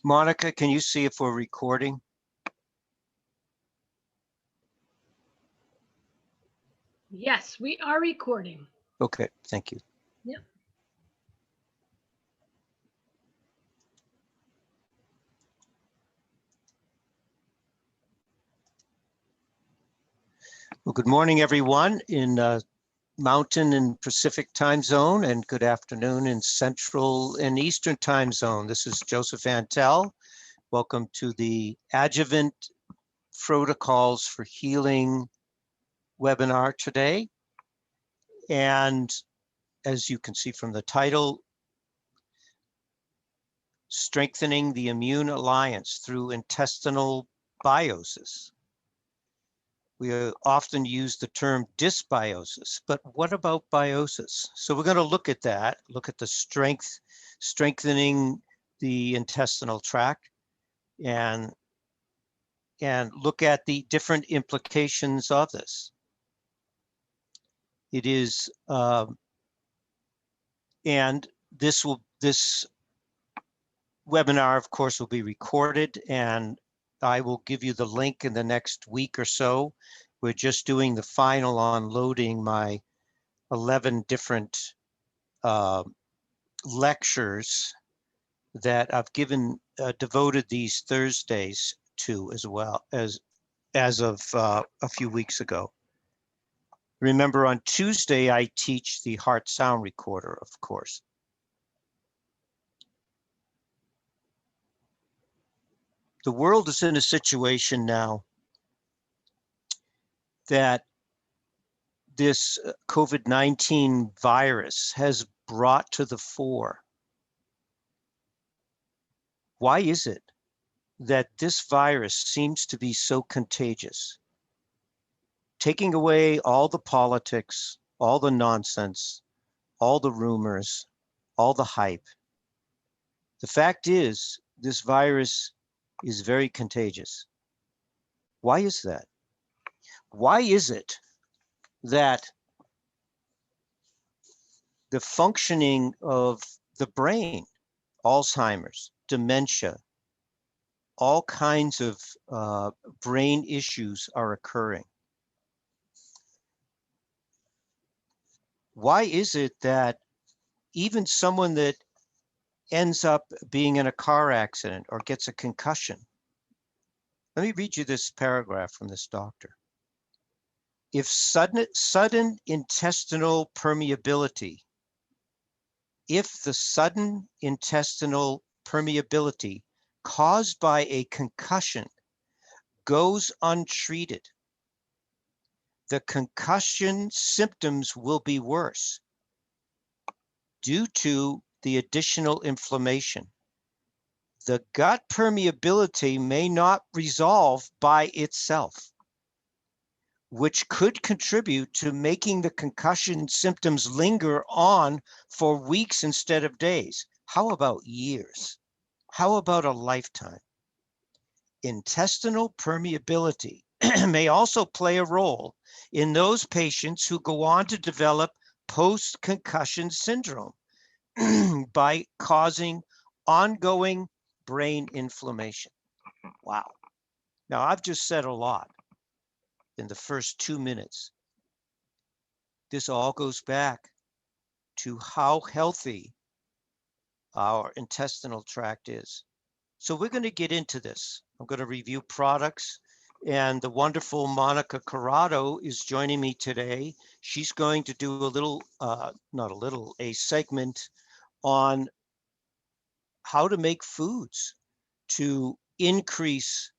Monica, can you see if we're recording? Yes, we are recording. Okay, thank you. Yep. Well, good morning, everyone in Mountain and Pacific time zone, and good afternoon in Central and Eastern time zone. This is Joseph Antel. Welcome to the Adjuvant Protocols for Healing webinar today. And as you can see from the title, Strengthening the Immune Alliance Through Intestinal Biosis. We often use the term dysbiosis, but what about biosis? So we're going to look at that, look at the strengthening the intestinal tract, and look at the different implications of this. It is, and this webinar, of course, will be recorded, and I will give you the link in the next week or so. We're just doing the final on loading my 11 different lectures that I've devoted these Thursdays to, as well as of a few weeks ago. Remember, on Tuesday, I teach the heart sound recorder, of course. The world is in a situation now that this COVID-19 virus has brought to the fore. Why is it that this virus seems to be so contagious? Taking away all the politics, all the nonsense, all the rumors, all the hype. The fact is, this virus is very contagious. Why is that? Why is it that the functioning of the brain, Alzheimer's, dementia, all kinds of brain issues are occurring? Why is it that even someone that ends up being in a car accident or gets a concussion? Let me read you this paragraph from this doctor. If sudden intestinal permeability, if the sudden intestinal permeability caused by a concussion goes untreated, the concussion symptoms will be worse due to the additional inflammation. The gut permeability may not resolve by itself, which could contribute to making the concussion symptoms linger on for weeks instead of days. How about years? How about a lifetime? Intestinal permeability may also play a role in those patients who go on to develop post-concussion syndrome by causing ongoing brain inflammation. Wow. Now, I've just said a lot in the first 2 minutes. This all goes back to how healthy our intestinal tract is. So we're going to get into this. I'm going to review products, and the wonderful Monica Corrado is joining me today. She's going to do a segment on how to make foods to increase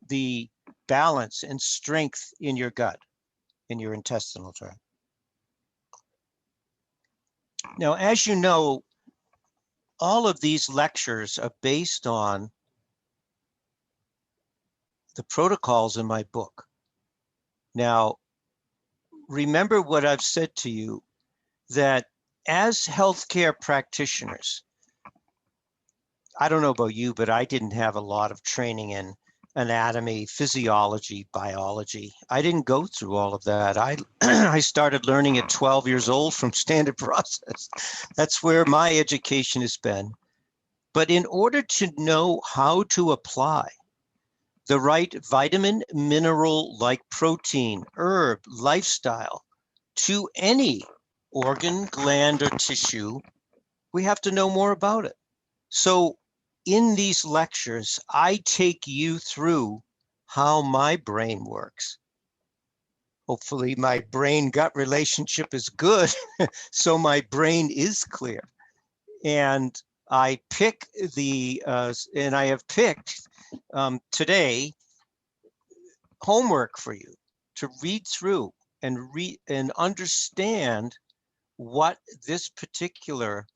the balance and strength in your gut, in your intestinal tract. Now, as you know, all of these lectures are based on the protocols in my book. Now, remember what I've said to you, that as healthcare practitioners, I don't know about you, but I didn't have a lot of training in anatomy, physiology, biology. I didn't go through all of that. I started learning at 12 years old from standard process. That's where my education has been. But in order to know how to apply the right vitamin, mineral like protein, herb, lifestyle to any organ, gland, or tissue, we have to know more about it. So in these lectures, I take you through how my brain works. Hopefully my brain-gut relationship is good, so my brain is clear. And I pick and I have picked today homework for you to read through and understand what this particular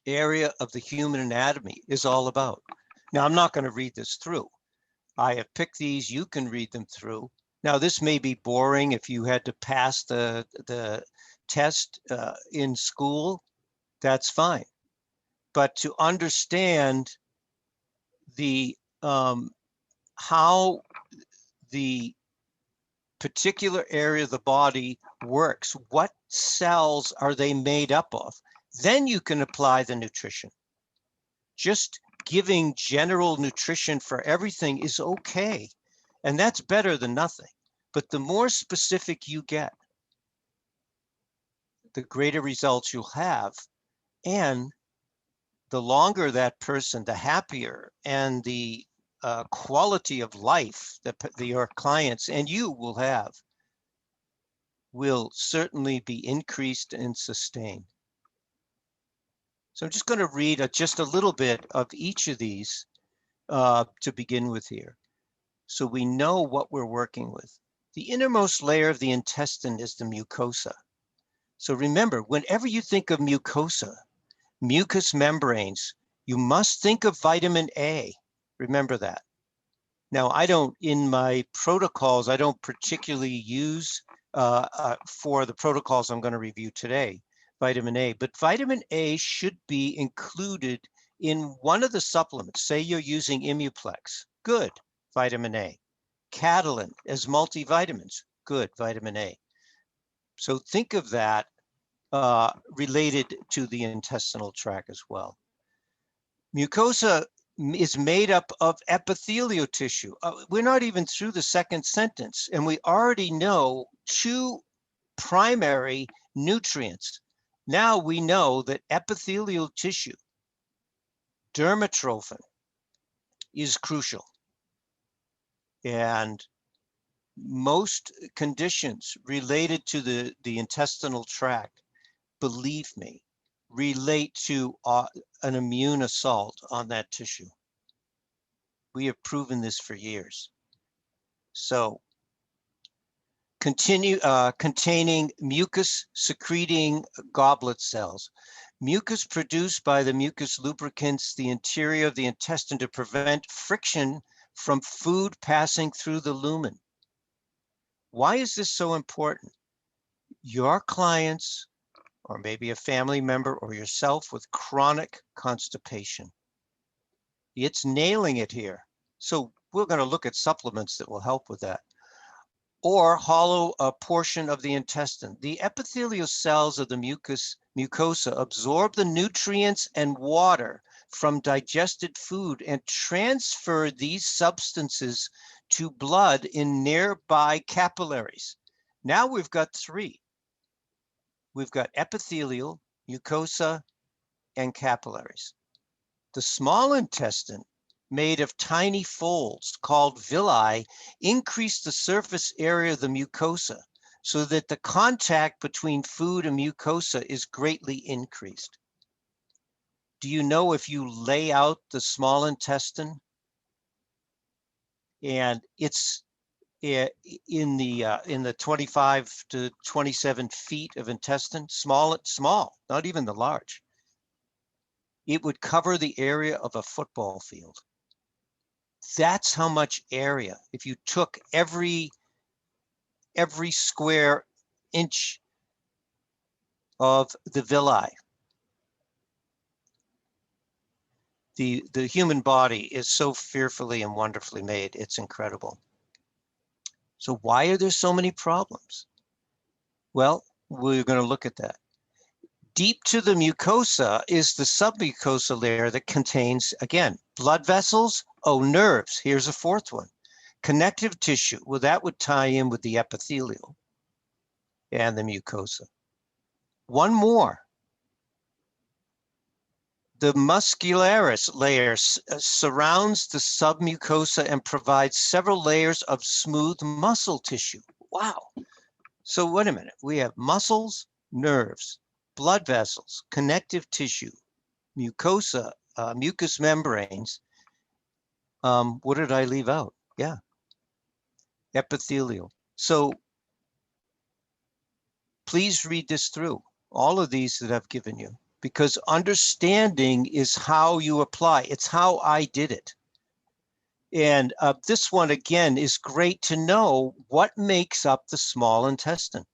area of the human anatomy is all about. Now, I'm not going to read this through. I have picked these. You can read them through. Now, this may be boring if you had to pass the test in school. That's fine. But to understand the how the particular area of the body works, what cells are they made up of, then you can apply the nutrition. Just giving general nutrition for everything is okay, and that's better than nothing. But the more specific you get, the greater results you'll have, and the longer that person, the happier, and the quality of life that your clients and you will have will certainly be increased and sustained. So I'm just going to read just a little bit of each of these to begin with here, so we know what we're working with. The innermost layer of the intestine is the mucosa. So remember, whenever you think of mucosa, mucous membranes, you must think of vitamin A. Remember that. Now, in my protocols, I don't particularly use for the protocols I'm going to review today, vitamin A, but vitamin A should be included in one of the supplements. Say you're using Immuplex, good, vitamin A. Catalin as multivitamins, good, vitamin A. So think of that related to the intestinal tract as well. Mucosa is made up of epithelial tissue. We're not even through the second sentence, and we already know two primary nutrients. Now we know that epithelial tissue, dermatrophin, is crucial. And most conditions related to the intestinal tract, believe me, relate to an immune assault on that tissue. We have proven this for years. So containing mucus secreting goblet cells. Mucus produced by the mucus lubricants the interior of the intestine to prevent friction from food passing through the lumen. Why is this so important? Your clients, or maybe a family member or yourself with chronic constipation. It's nailing it here. So we're going to look at supplements that will help with that. Or hollow a portion of the intestine. The epithelial cells of the mucosa absorb the nutrients and water from digested food and transfer these substances to blood in nearby capillaries. Now we've got three. We've got epithelial, mucosa, and capillaries. The small intestine, made of tiny folds called villi, increase the surface area of the mucosa so that the contact between food and mucosa is greatly increased. Do you know if you lay out the small intestine and it's in the 25 to 27 feet of intestine, small, not even the large, it would cover the area of a football field. That's how much area. If you took every square inch of the villi, the human body is so fearfully and wonderfully made. It's incredible. So why are there so many problems? Well, we're going to look at that. Deep to the mucosa is the submucosal layer that contains, again, blood vessels, nerves. Here's a fourth one. Connective tissue, well, that would tie in with the epithelial and the mucosa. One more. The muscularis layer surrounds the submucosa and provides several layers of smooth muscle tissue. Wow. So wait a minute. We have muscles, nerves, blood vessels, connective tissue, mucosa, mucous membranes. What did I leave out? Yeah. Epithelial. So please read this through, all of these that I've given you, because understanding is how you apply. It's how I did it. And this one, again, is great to know what makes up the small intestine.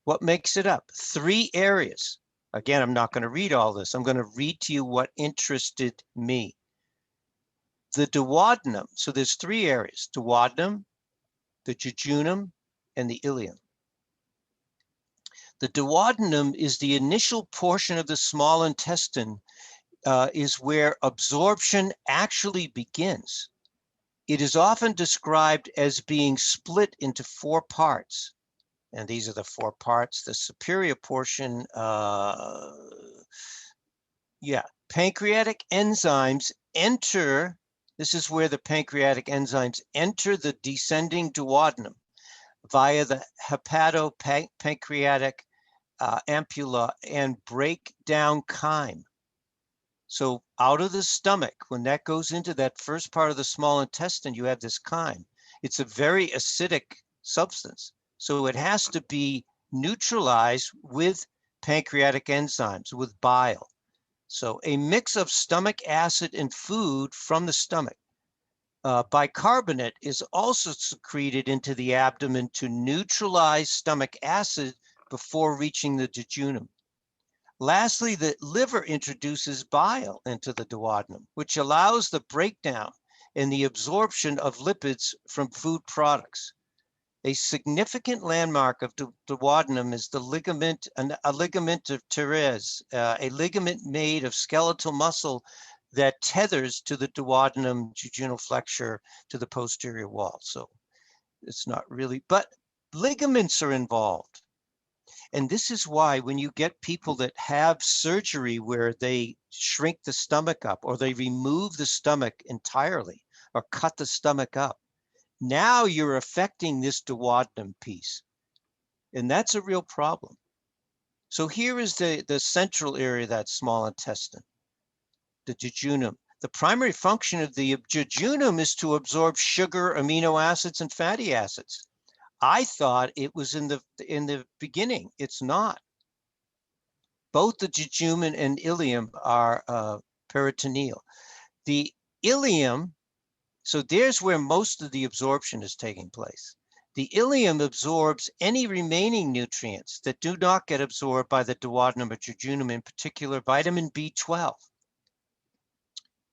What makes it up? 3 areas. Again, I'm not going to read all this. I'm going to read to you what interested me. The duodenum. So there's 3 areas: duodenum, the jejunum, and the ileum. The duodenum is the initial portion of the small intestine, is where absorption actually begins. It is often described as being split into 4 parts. And these are the 4 parts. The superior portion, pancreatic enzymes enter. This is where the pancreatic enzymes enter the descending duodenum via the hepatopancreatic ampulla and break down chyme. So out of the stomach, when that goes into that first part of the small intestine, you have this chyme. It's a very acidic substance. So it has to be neutralized with pancreatic enzymes, with bile. So a mix of stomach acid and food from the stomach. Bicarbonate is also secreted into the abdomen to neutralize stomach acid before reaching the jejunum. Lastly, the liver introduces bile into the duodenum, which allows the breakdown and the absorption of lipids from food products. A significant landmark of the duodenum is the ligament, a ligament of Thérèse, a ligament made of skeletal muscle that tethers to the duodenum jejunal flexure to the posterior wall. So it's not really, but ligaments are involved. And this is why when you get people that have surgery where they shrink the stomach up or they remove the stomach entirely or cut the stomach up, now you're affecting this duodenum piece. And that's a real problem. So here is the central area of that small intestine, the jejunum. The primary function of the jejunum is to absorb sugar, amino acids, and fatty acids. I thought it was in the beginning. It's not. Both the jejunum and ileum are peritoneal. The ileum, so there's where most of the absorption is taking place. The ileum absorbs any remaining nutrients that do not get absorbed by the duodenum or jejunum, in particular vitamin B12.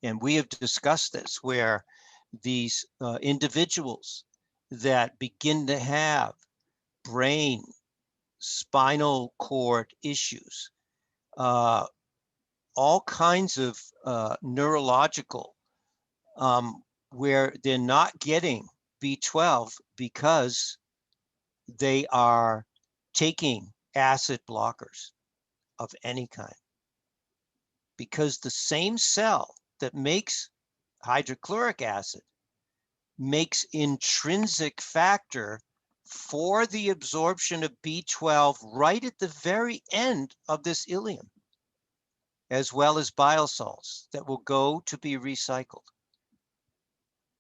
And we have discussed this, where these individuals that begin to have brain, spinal cord issues, all kinds of neurological, where they're not getting B12 because they are taking acid blockers of any kind. Because the same cell that makes hydrochloric acid makes intrinsic factor for the absorption of B12 right at the very end of this ileum, as well as bile salts that will go to be recycled.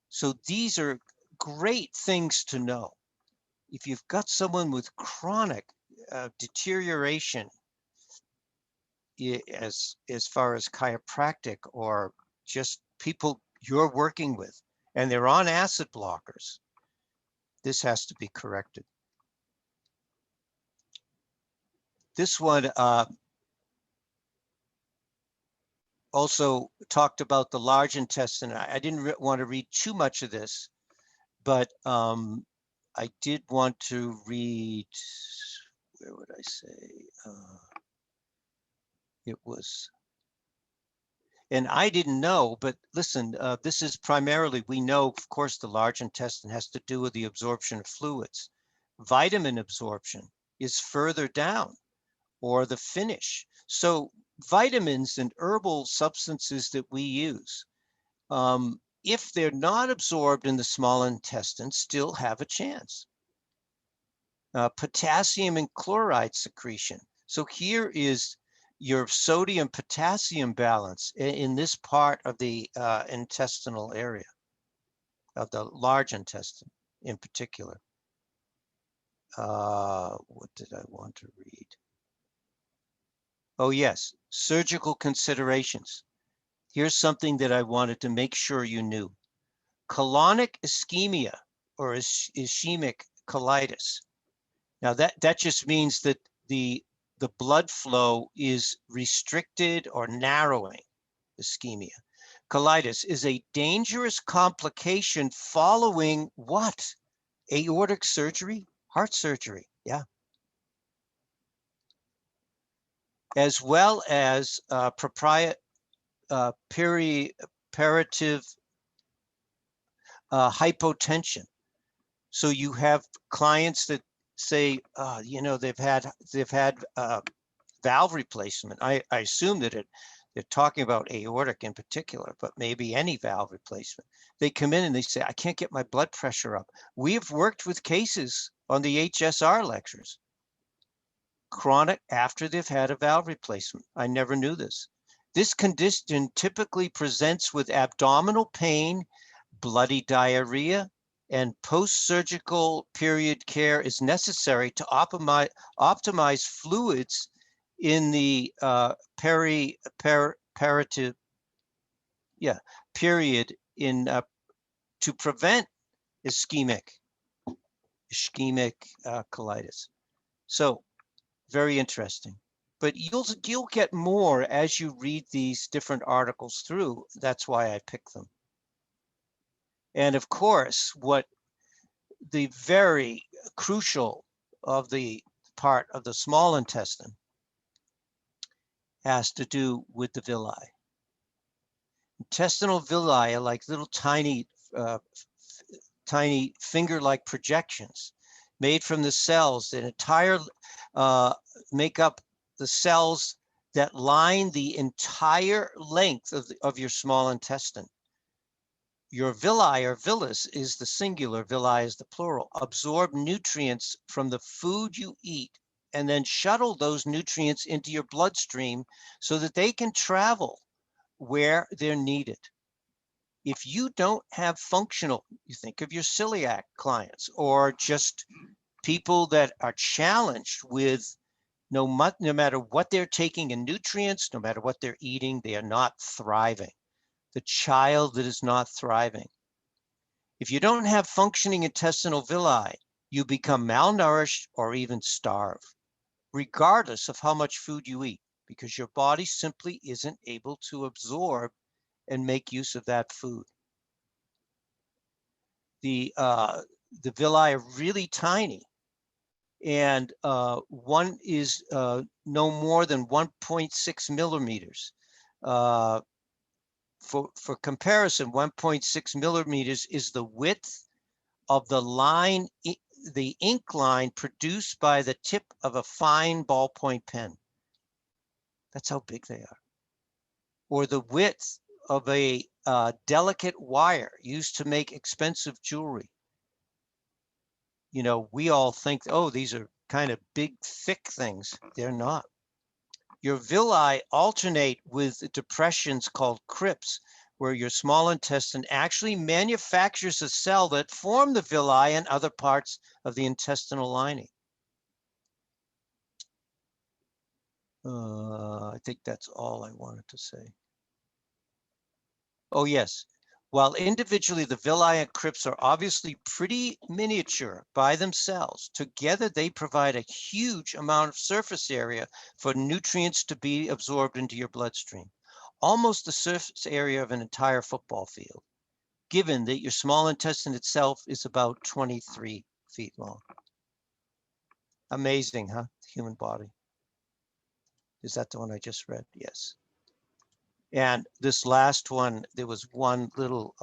So these are great things to know. If you've got someone with chronic deterioration as far as chiropractic or just people you're working with, and they're on acid blockers, this has to be corrected. This one also talked about the large intestine. I didn't want to read too much of this, but I did want to read, where would I say? It was, and I didn't know, but listen, this is primarily, we know, of course, the large intestine has to do with the absorption of fluids. Vitamin absorption is further down, or the finish. So vitamins and herbal substances that we use, if they're not absorbed in the small intestine, still have a chance. Potassium and chloride secretion. So here is your sodium potassium balance in this part of the intestinal area, of the large intestine in particular. What did I want to read? Oh yes, surgical considerations. Here's something that I wanted to make sure you knew. Colonic ischemia or ischemic colitis. Now that just means that the blood flow is restricted or narrowing. Ischemia. Colitis is a dangerous complication following what? Aortic surgery? Heart surgery, yeah. As well as periparative hypotension. So you have clients that say, they've had valve replacement. I assume that they're talking about aortic in particular, but maybe any valve replacement. They come in and they say, I can't get my blood pressure up. We have worked with cases on the HSR lectures, chronic after they've had a valve replacement. I never knew this. This condition typically presents with abdominal pain, bloody diarrhea, and post-surgical period care is necessary to optimize fluids in the periparative period in to prevent ischemic colitis. So very interesting. But you'll get more as you read these different articles through. That's why I picked them. And of course, what the very crucial of the part of the small intestine has to do with the villi. Intestinal villi are like little tiny finger-like projections made from the cells that make up the cells that line the entire length of your small intestine. Your villi or villus is the singular, villi is the plural, absorb nutrients from the food you eat and then shuttle those nutrients into your bloodstream so that they can travel where they're needed. If you don't have functional, you think of your celiac clients or just people that are challenged with no matter what they're taking in nutrients, no matter what they're eating, they are not thriving. The child that is not thriving. If you don't have functioning intestinal villi, you become malnourished or even starve, regardless of how much food you eat, because your body simply isn't able to absorb and make use of that food. The villi are really tiny, and one is no more than 1.6 millimeters. For comparison, 1.6 millimeters is the width of the line, the ink line produced by the tip of a fine ballpoint pen. That's how big they are. Or the width of a delicate wire used to make expensive jewelry. You know, we all think, oh, these are kind of big, thick things. They're not. Your villi alternate with depressions called crypts, where your small intestine actually manufactures a cell that form the villi and other parts of the intestinal lining. I think that's all I wanted to say. Oh, yes. While individually the villi and crypts are obviously pretty miniature by themselves, together they provide a huge amount of surface area for nutrients to be absorbed into your bloodstream, almost the surface area of an entire football field, given that your small intestine itself is about 23 feet long. Amazing, huh? The human body. Is that the one I just read? Yes. And this last one, there was one little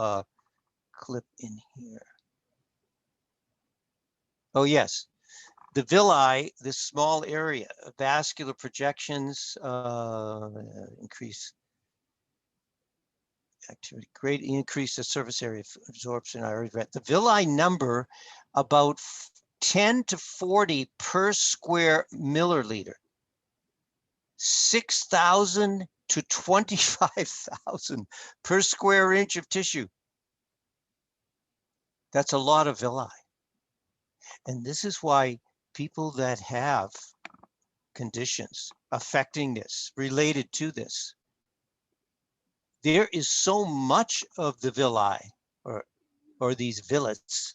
clip in here. Oh, yes. The villi, this small area, vascular projections, increase activity, great increase the surface area absorption. I already read. The villi number about 10 to 40 per square milliliter, 6,000 to 25,000 per square inch of tissue. That's a lot of villi. And this is why people that have conditions affecting this, related to this, there is so much of the villi or these villets.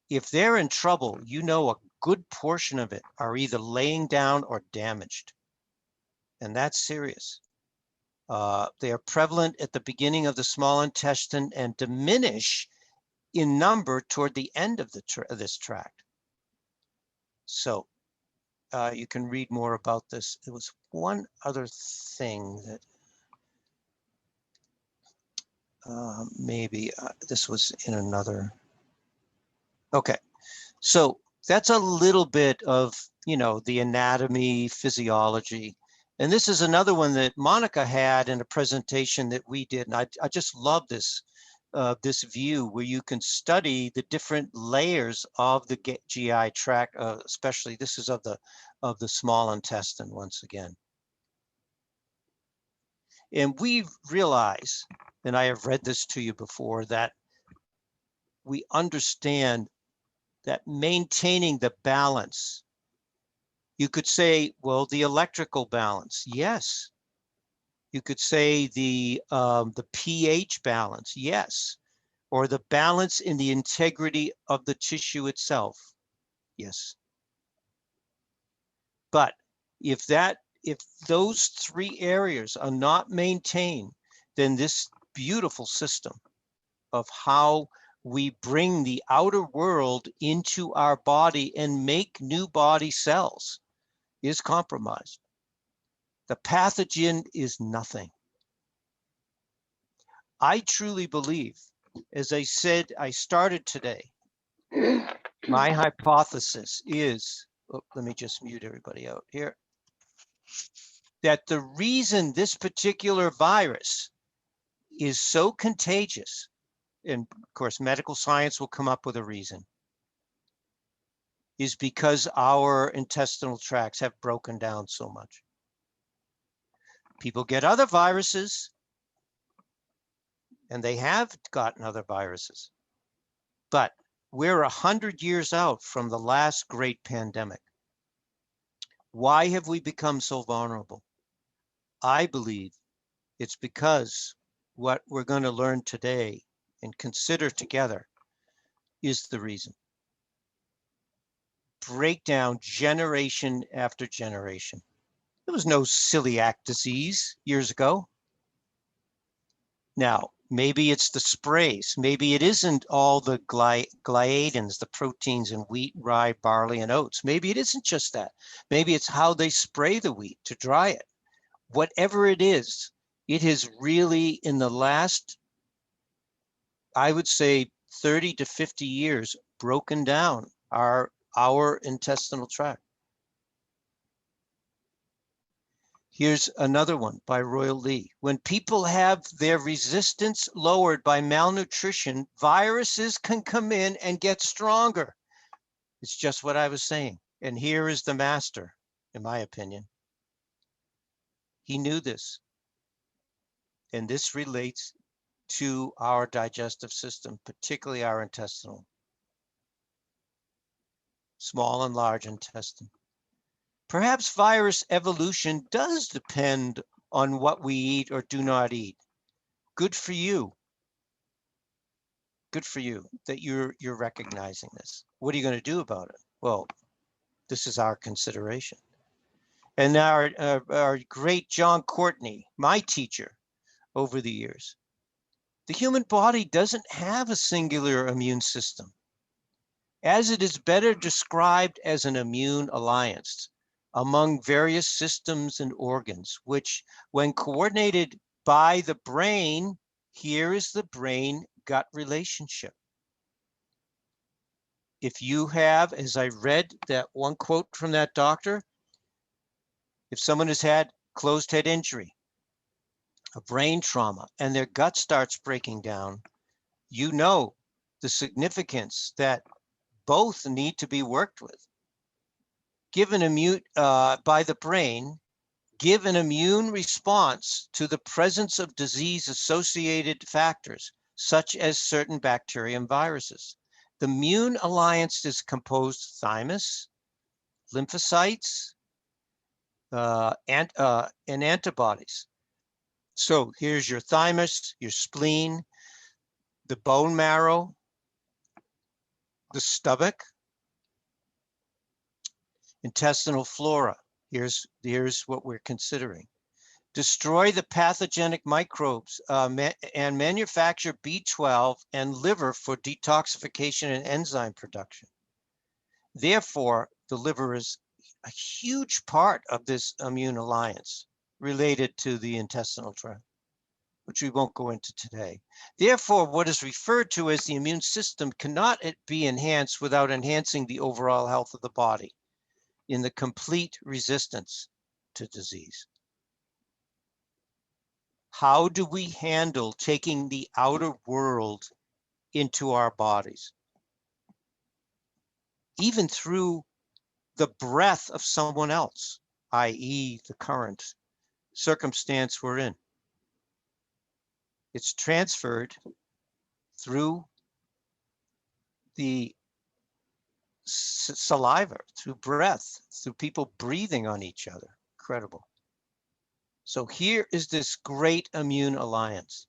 If they're in trouble, you know a good portion of it are either laying down or damaged. And that's serious. They are prevalent at the beginning of the small intestine and diminish in number toward the end of this tract. So you can read more about this. There was one other thing that maybe this was in another. Okay, so that's a little bit of, you know, the anatomy, physiology. And this is another one that Monica had in a presentation that we did. And I just love this, this view where you can study the different layers of the GI tract, especially this is of the small intestine once again. And we realize, and I have read this to you before, that we understand that maintaining the balance, you could say, well, the electrical balance, yes. You could say the pH balance, yes. Or the balance in the integrity of the tissue itself, yes. But if those three areas are not maintained, then this beautiful system of how we bring the outer world into our body and make new body cells is compromised. The pathogen is nothing. I truly believe, as I said, I started today, my hypothesis is, let me just mute everybody out here, that the reason this particular virus is so contagious, and of course medical science will come up with a reason, is because our intestinal tracts have broken down so much. People get other viruses, and they have gotten other viruses, but we're 100 years out from the last great pandemic. Why have we become so vulnerable? I believe it's because what we're going to learn today and consider together is the reason. Breakdown generation after generation. There was no celiac disease years ago. Now, maybe it's the sprays. Maybe it isn't all the gliadins, the proteins in wheat, rye, barley, and oats. Maybe it isn't just that. Maybe it's how they spray the wheat to dry it. Whatever it is, it has really, in the last, I would say 30 to 50 years, broken down our intestinal tract. Here's another one by Royal Lee. When people have their resistance lowered by malnutrition, viruses can come in and get stronger. It's just what I was saying. And here is the master, in my opinion. He knew this. And this relates to our digestive system, particularly our intestinal, small and large intestine. Perhaps virus evolution does depend on what we eat or do not eat. Good for you. Good for you that you're recognizing this. What are you going to do about it? Well, this is our consideration. And our great John Courtney, my teacher over the years, the human body doesn't have a singular immune system, as it is better described as an immune alliance. among various systems and organs, which when coordinated by the brain, here is the brain-gut relationship. If you have, as I read that one quote from that doctor, if someone has had closed head injury, a brain trauma, and their gut starts breaking down, you know the significance that both need to be worked with. Given by the brain, give an immune response to the presence of disease-associated factors, such as certain bacteria and viruses. The immune alliance is composed of thymus, lymphocytes, and antibodies. So here's your thymus, your spleen, the bone marrow, the stomach, intestinal flora. Here's what we're considering. Destroy the pathogenic microbes and manufacture B12 and liver for detoxification and enzyme production. Therefore, the liver is a huge part of this immune alliance related to the intestinal tract, which we won't go into today. Therefore, what is referred to as the immune system cannot be enhanced without enhancing the overall health of the body in the complete resistance to disease. How do we handle taking the outer world into our bodies? Even through the breath of someone else, i.e. the current circumstance we're in. It's transferred through the saliva, through breath, through people breathing on each other. Incredible. So here is this great immune alliance.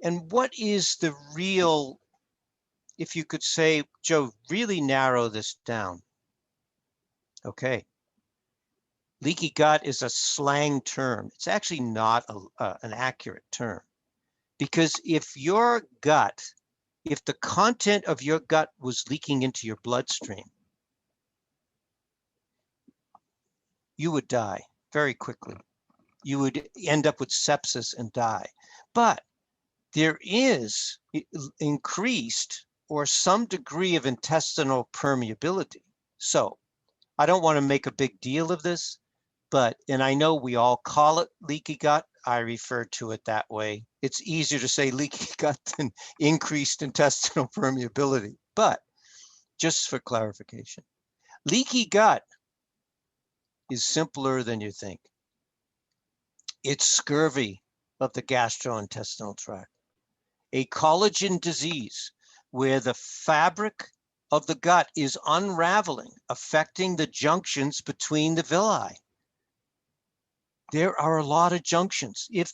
And what is the real, if you could say, Joe, really narrow this down. Okay. Leaky gut is a slang term. It's actually not an accurate term. Because if the content of your gut was leaking into your bloodstream, you would die very quickly. You would end up with sepsis and die. But there is increased or some degree of intestinal permeability. So I don't want to make a big deal of this, and I know we all call it leaky gut. I refer to it that way. It's easier to say leaky gut than increased intestinal permeability, but just for clarification, leaky gut is simpler than you think. It's scurvy of the gastrointestinal tract, a collagen disease where the fabric of the gut is unraveling, affecting the junctions between the villi. There are a lot of junctions. If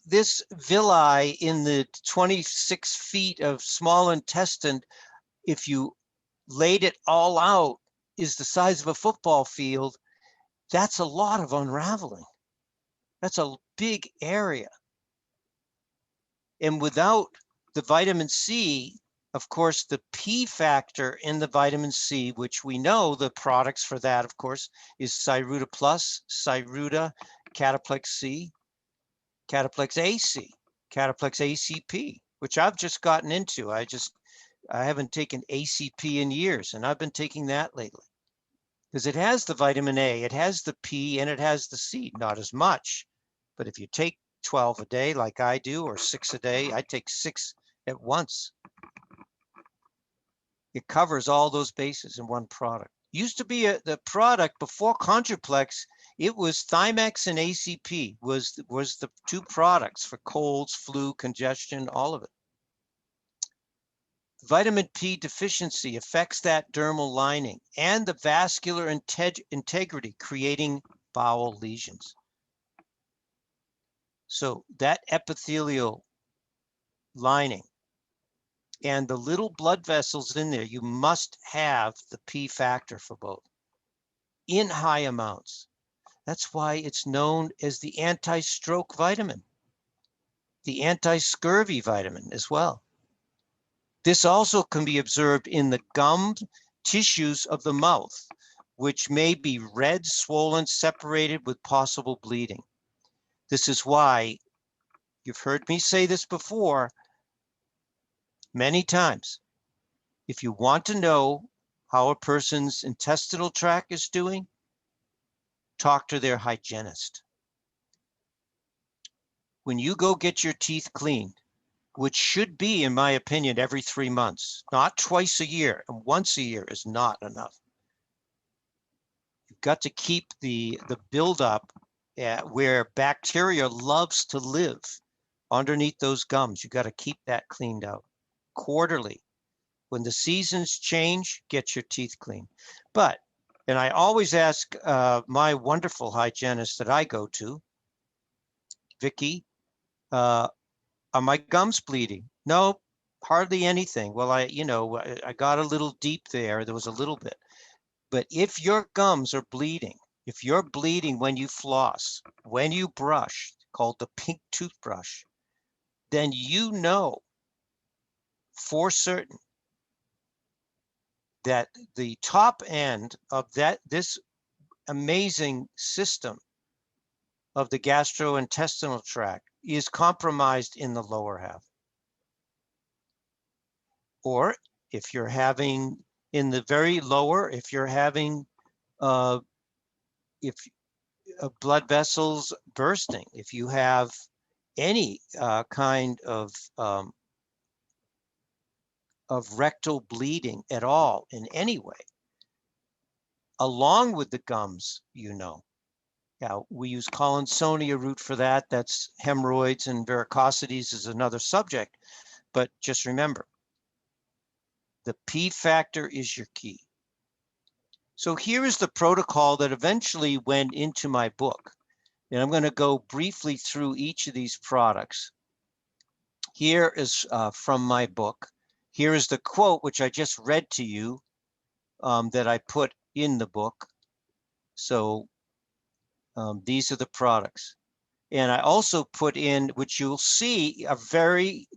this villi in the 26 feet of small intestine, if you laid it all out, is the size of a football field, that's a lot of unraveling. That's a big area. And without the vitamin C, of course, the P factor in the vitamin C, which we know the products for that, of course, is Cyruta Plus, Cyruta, Cataplex C, Cataplex AC, Cataplex ACP, which I've just gotten into. I haven't taken ACP in years, and I've been taking that lately because it has the vitamin A, it has the P, and it has the C. Not as much, but if you take 12 a day like I do, or 6 a day, I take 6 at once. It covers all those bases in one product. Used to be the product before Contraplex, it was Thymex and ACP was the two products for colds, flu, congestion, all of it. Vitamin P deficiency affects that dermal lining and the vascular integrity, creating bowel lesions. So that epithelial lining and the little blood vessels in there, you must have the P factor for both in high amounts. That's why it's known as the anti-stroke vitamin, the anti-scurvy vitamin as well. This also can be observed in the gums tissues of the mouth, which may be red, swollen, separated with possible bleeding. This is why, you've heard me say this before many times, if you want to know how a person's intestinal tract is doing, talk to their hygienist. When you go get your teeth cleaned, which should be, in my opinion, every 3 months, not twice a year, and once a year is not enough. You've got to keep the buildup where bacteria loves to live underneath those gums. You've got to keep that cleaned out quarterly. When the seasons change, get your teeth clean. But, and I always ask my wonderful hygienist that I go to, Vicky, are my gums bleeding? No, hardly anything. Well, I got a little deep there. There was a little bit. But if your gums are bleeding, if you're bleeding when you floss, when you brush, called the pink toothbrush, then you know for certain that the top end of this amazing system of the gastrointestinal tract is compromised in the lower half. Or if you're having in the very lower, if you're having blood vessels bursting, if you have any kind of rectal bleeding at all in any way, along with the gums, Now, we use Collinsonia root for that. That's hemorrhoids, and varicosities is another subject. But just remember, the P factor is your key. So here is the protocol that eventually went into my book. And I'm going to go briefly through each of these products. Here is from my book. Here is the quote, which I just read to you, that I put in the book. So these are the products. And I also put in, which you'll see, are very,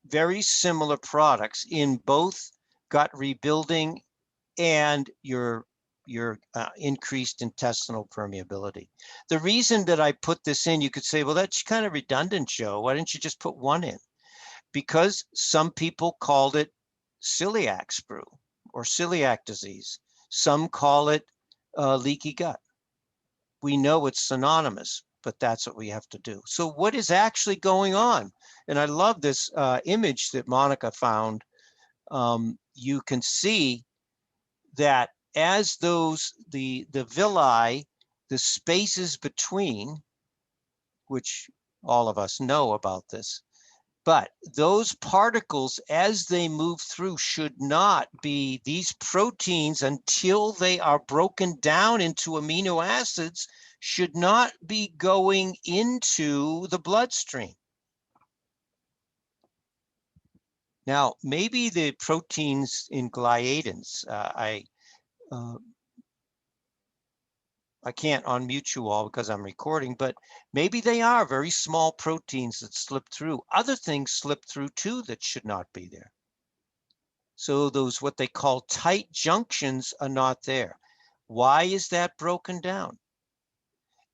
very similar products in both gut rebuilding and your increased intestinal permeability. The reason that I put this in, you could say, well, that's kind of redundant, Joe. Why didn't you just put one in? Because some people called it celiac sprue or celiac disease. Some call it leaky gut. We know it's synonymous, but that's what we have to do. So what is actually going on? And I love this image that Monica found. You can see that as the villi, the spaces between, which all of us know about this, but those particles, as they move through, should not be these proteins until they are broken down into amino acids, should not be going into the bloodstream. Now, maybe the proteins in gliadins, I can't unmute you all because I'm recording, but maybe they are very small proteins that slip through. Other things slip through too that should not be there. So those what they call tight junctions are not there. Why is that broken down?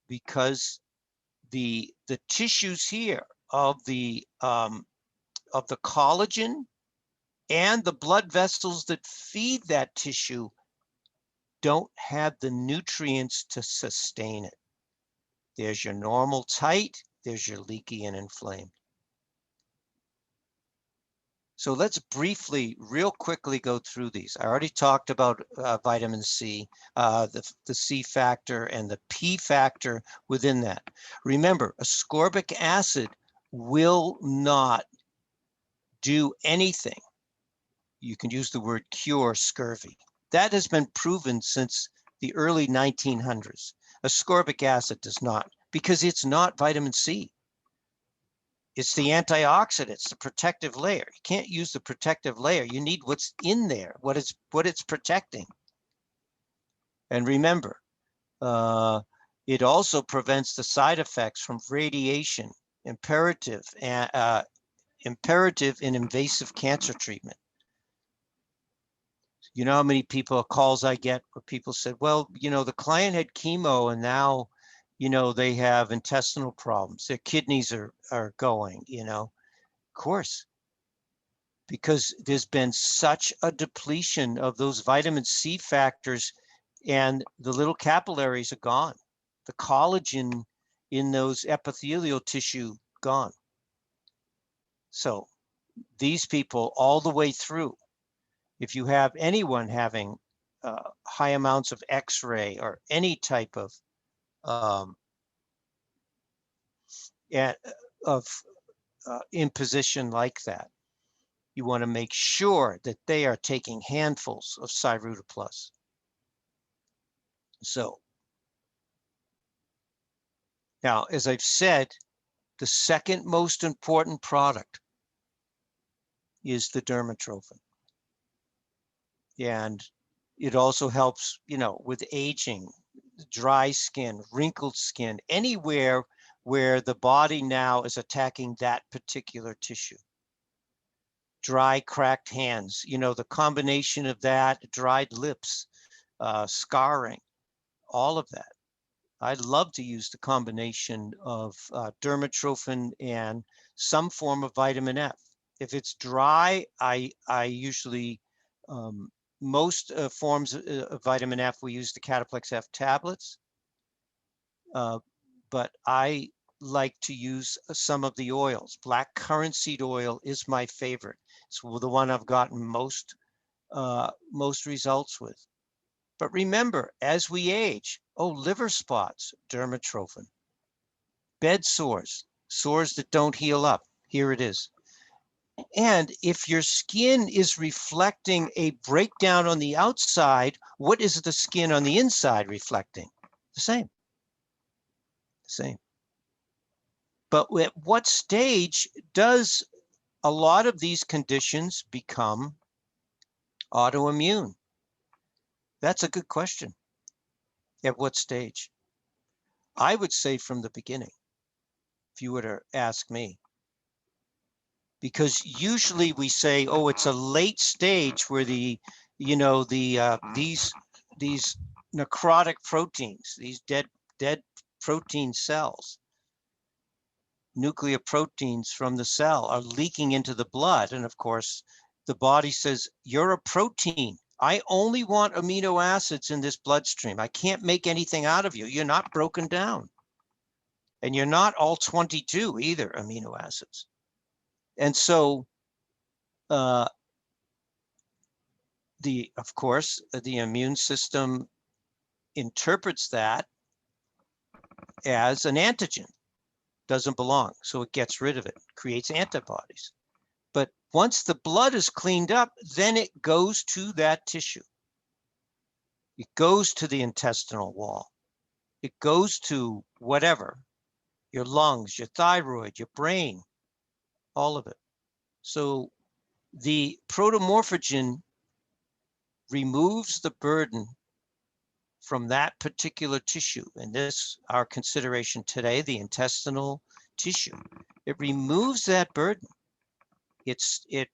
Because the tissues here of the collagen and the blood vessels that feed that tissue don't have the nutrients to sustain it. There's your normal tight, there's your leaky and inflamed. So let's briefly, real quickly go through these. I already talked about vitamin C, the C factor and the P factor within that. Remember, ascorbic acid will not do anything. You can use the word cure scurvy. That has been proven since the early 1900s. Ascorbic acid does not, because it's not vitamin C. It's the antioxidant, it's the protective layer. You can't use the protective layer. You need what's in there, what it's protecting. And remember, it also prevents the side effects from radiation, imperative in invasive cancer treatment. You know how many calls I get where people said, well, the client had chemo and now, they have intestinal problems. Their kidneys are going, Of course, because there's been such a depletion of those vitamin C factors and the little capillaries are gone. The collagen in those epithelial tissue gone. So these people all the way through, if you have anyone having high amounts of X-ray or any type of imposition like that, you want to make sure that they are taking handfuls of Cyruta Plus. So now, as I've said, the second most important product is the dermatrophin. And it also helps, with aging, dry skin, wrinkled skin, anywhere where the body now is attacking that particular tissue. Dry, cracked hands, the combination of that, dried lips, scarring, all of that. I love to use the combination of dermatrophin and some form of vitamin F. If it's dry, I usually, most forms of vitamin F, we use the Cataplex F tablets. But I like to use some of the oils. Black currant seed oil is my favorite. It's the one I've gotten most results with. But remember, as we age, liver spots, dermatrophin. Bed sores, sores that don't heal up, here it is. And if your skin is reflecting a breakdown on the outside, what is the skin on the inside reflecting? The same. Same. But at what stage does a lot of these conditions become autoimmune? That's a good question. At what stage? I would say from the beginning, if you were to ask me. Because usually we say, oh, it's a late stage where these necrotic proteins, these dead protein cells, nuclear proteins from the cell are leaking into the blood. And of course, the body says, you're a protein. I only want amino acids in this bloodstream. I can't make anything out of you. You're not broken down. And you're not all 22 either amino acids. And so of course, the immune system interprets that as an antigen. Doesn't belong. So it gets rid of it, creates antibodies. But once the blood is cleaned up, then it goes to that tissue. It goes to the intestinal wall. It goes to whatever, your lungs, your thyroid, your brain, all of it. So the protomorphogen removes the burden from that particular tissue. And this, our consideration today, the intestinal tissue. It removes that burden. It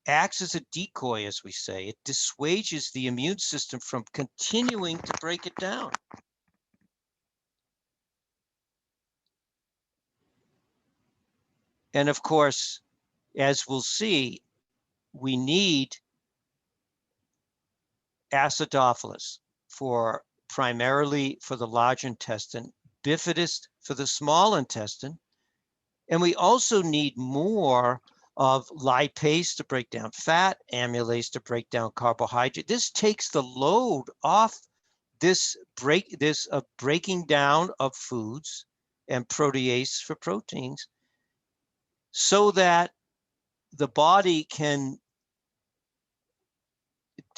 acts as a decoy, as we say. It dissuades the immune system from continuing to break it down. And of course, as we'll see, we need acidophilus primarily for the large intestine, bifidus for the small intestine, and we also need more of lipase to break down fat, amylase to break down carbohydrate. This takes the load off this breaking down of foods and protease for proteins so that the body can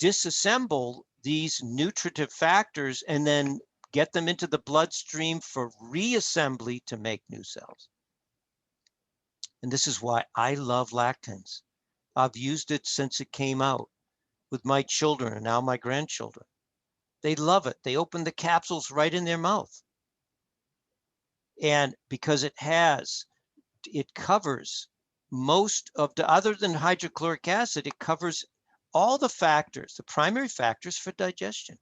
disassemble these nutritive factors and then get them into the bloodstream for reassembly to make new cells. And this is why I love lactans. I've used it since it came out with my children and now my grandchildren. They love it. They open the capsules right in their mouth. And because it covers most of other than hydrochloric acid, it covers all the factors, the primary factors for digestion.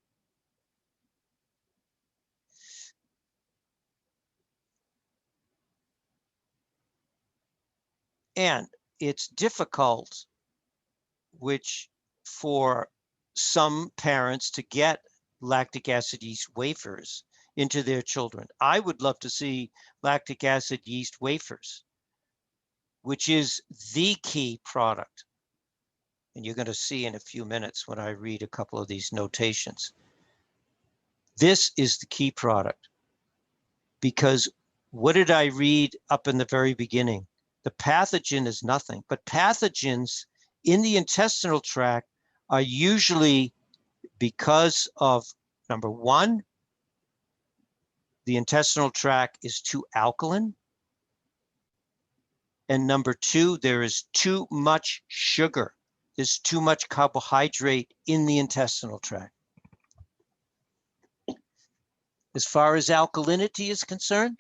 And it's difficult, which for some parents to get lactic acid yeast wafers into their children. I would love to see lactic acid yeast wafers, which is the key product. And you're going to see in a few minutes when I read a couple of these notations. This is the key product. Because what did I read up in the very beginning? The pathogen is nothing, but pathogens in the intestinal tract are usually because of, number one, the intestinal tract is too alkaline. And number two, there is too much sugar. There's too much carbohydrate in the intestinal tract. As far as alkalinity is concerned,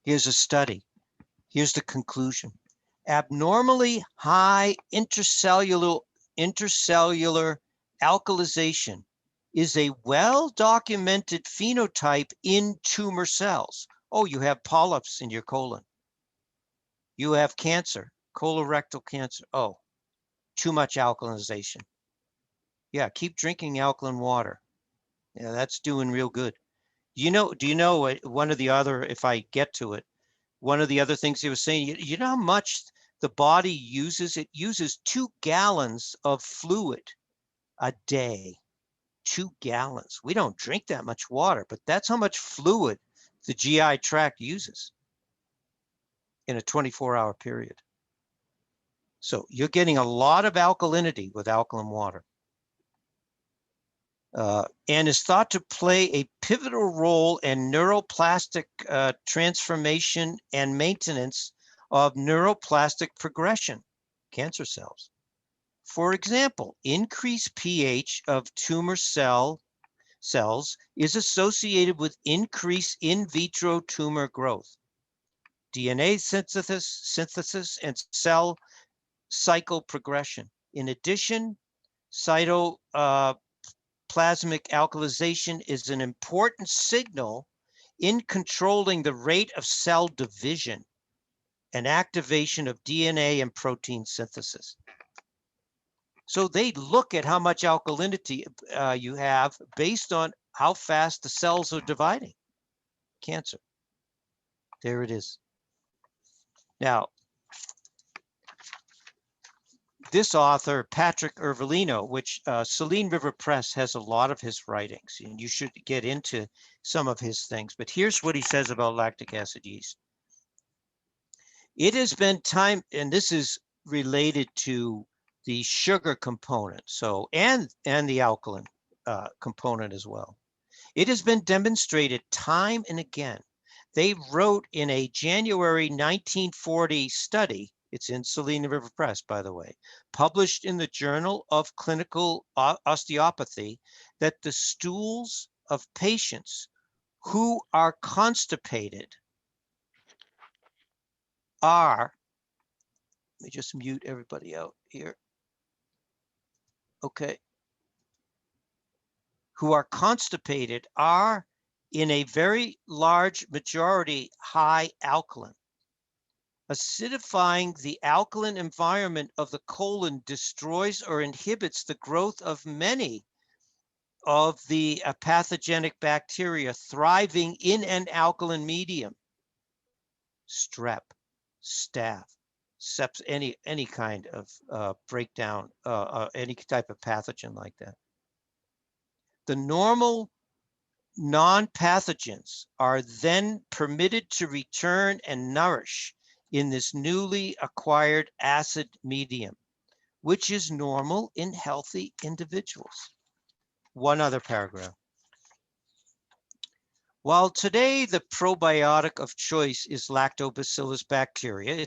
here's a study. Here's the conclusion. Abnormally high intercellular alkalization is a well-documented phenotype in tumor cells. Oh, you have polyps in your colon. You have cancer, colorectal cancer. Oh, too much alkalization. Yeah, keep drinking alkaline water. Yeah, that's doing real good. Do you know one of the other, if I get to it, one of the other things he was saying, you know how much the body uses? It uses 2 gallons of fluid a day. 2 gallons. We don't drink that much water, but that's how much fluid the GI tract uses in a 24-hour period. So you're getting a lot of alkalinity with alkaline water. And is thought to play a pivotal role in neuroplastic transformation and maintenance of neuroplastic progression, cancer cells. For example, increased pH of tumor cells is associated with increased in vitro tumor growth, DNA synthesis and cell cycle progression. In addition, cytoplasmic alkalization is an important signal in controlling the rate of cell division and activation of DNA and protein synthesis. So they look at how much alkalinity you have based on how fast the cells are dividing. Cancer. There it is. Now, this author, Patrick Ervolino, which Saline River Press has a lot of his writings, and you should get into some of his things. But here's what he says about lactic acid yeast. It has been time, and this is related to the sugar component, so and the alkaline component as well. It has been demonstrated time and again. They wrote in a January 1940 study, it's in Saline River Press, by the way, published in the Journal of Clinical Osteopathy, that the stools of patients who are constipated are, let me just mute everybody out here. Okay. Who are constipated are in a very large majority high alkaline. Acidifying the alkaline environment of the colon destroys or inhibits the growth of many of the pathogenic bacteria thriving in an alkaline medium. Strep, staph, seps, any kind of breakdown, any type of pathogen like that. The normal non-pathogens are then permitted to return and nourish in this newly acquired acid medium, which is normal in healthy individuals. One other paragraph. While today the probiotic of choice is Lactobacillus bacteria,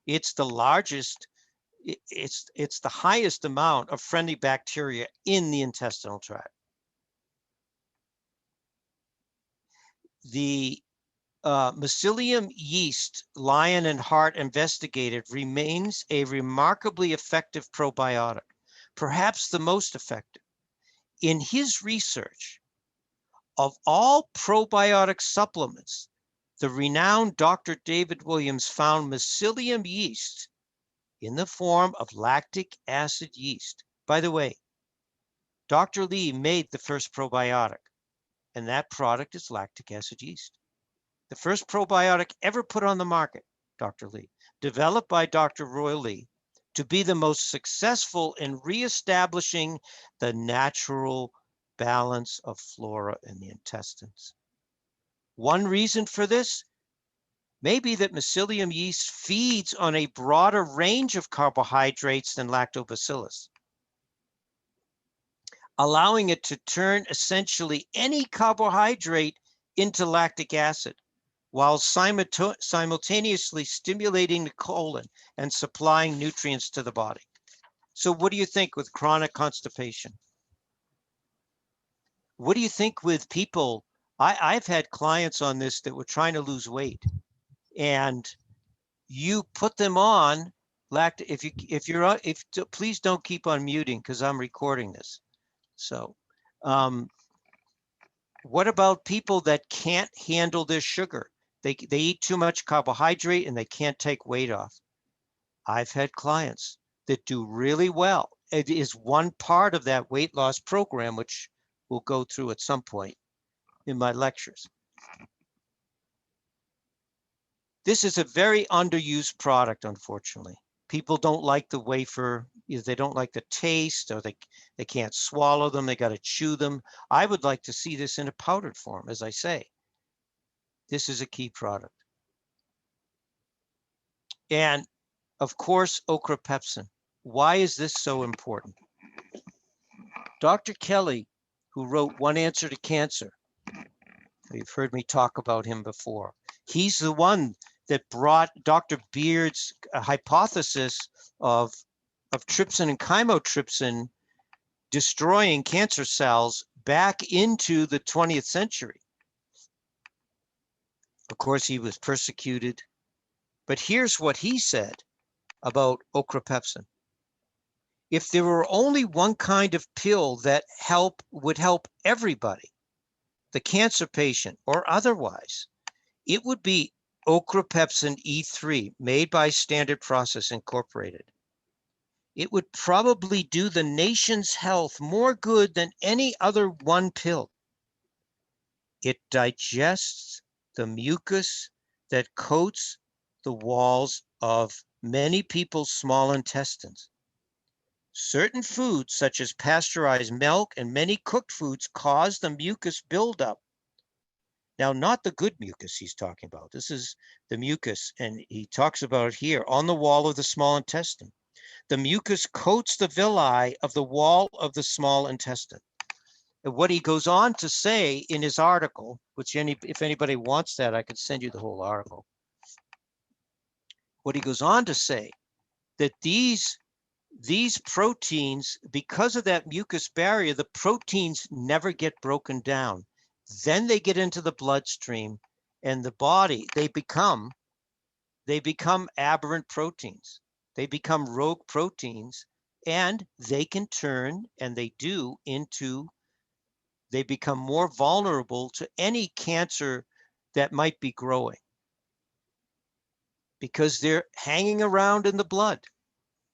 it's the largest, it's the highest amount of friendly bacteria in the intestinal tract. The Mycelium yeast, Lion and Hart investigated, remains a remarkably effective probiotic, perhaps the most effective. In his research, of all probiotic supplements, the renowned Dr. David Williams found Mycelium yeast in the form of lactic acid yeast. By the way, Dr. Lee made the first probiotic, and that product is lactic acid yeast. The first probiotic ever put on the market, Dr. Lee, developed by Dr. Roy Lee, to be the most successful in reestablishing the natural balance of flora in the intestines. One reason for this may be that Mycelium yeast feeds on a broader range of carbohydrates than Lactobacillus, allowing it to turn essentially any carbohydrate into lactic acid, while simultaneously stimulating the colon and supplying nutrients to the body. So what do you think with chronic constipation? What do you think with people? I've had clients on this that were trying to lose weight, and you put them on please don't keep on muting because I'm recording this. So what about people that can't handle their sugar? They eat too much carbohydrate and they can't take weight off. I've had clients that do really well. It is one part of that weight loss program, which we'll go through at some point in my lectures. This is a very underused product, unfortunately. People don't like the wafer, they don't like the taste, or they can't swallow them, they got to chew them. I would like to see this in a powdered form, as I say. This is a key product. And of course, ochrapepsin. Why is this so important? Dr. Kelly, who wrote One Answer to Cancer, you've heard me talk about him before. He's the one that brought Dr. Beard's hypothesis of trypsin and chymotrypsin destroying cancer cells back into the 20th century. Of course, he was persecuted, but here's what he said about ochrapepsin. If there were only one kind of pill that would help everybody, the cancer patient or otherwise, it would be ochrapepsin E3 made by Standard Process Incorporated. It would probably do the nation's health more good than any other one pill. It digests the mucus that coats the walls of many people's small intestines. Certain foods, such as pasteurized milk and many cooked foods, cause the mucus buildup. Now, not the good mucus he's talking about. This is the mucus, and he talks about it here on the wall of the small intestine. The mucus coats the villi of the wall of the small intestine. And what he goes on to say in his article, which if anybody wants that, I could send you the whole article. What he goes on to say that these proteins, because of that mucus barrier, the proteins never get broken down. Then they get into the bloodstream and the body, they become aberrant proteins. They become rogue proteins, and they can turn, and they do, they become more vulnerable to any cancer that might be growing because they're hanging around in the blood.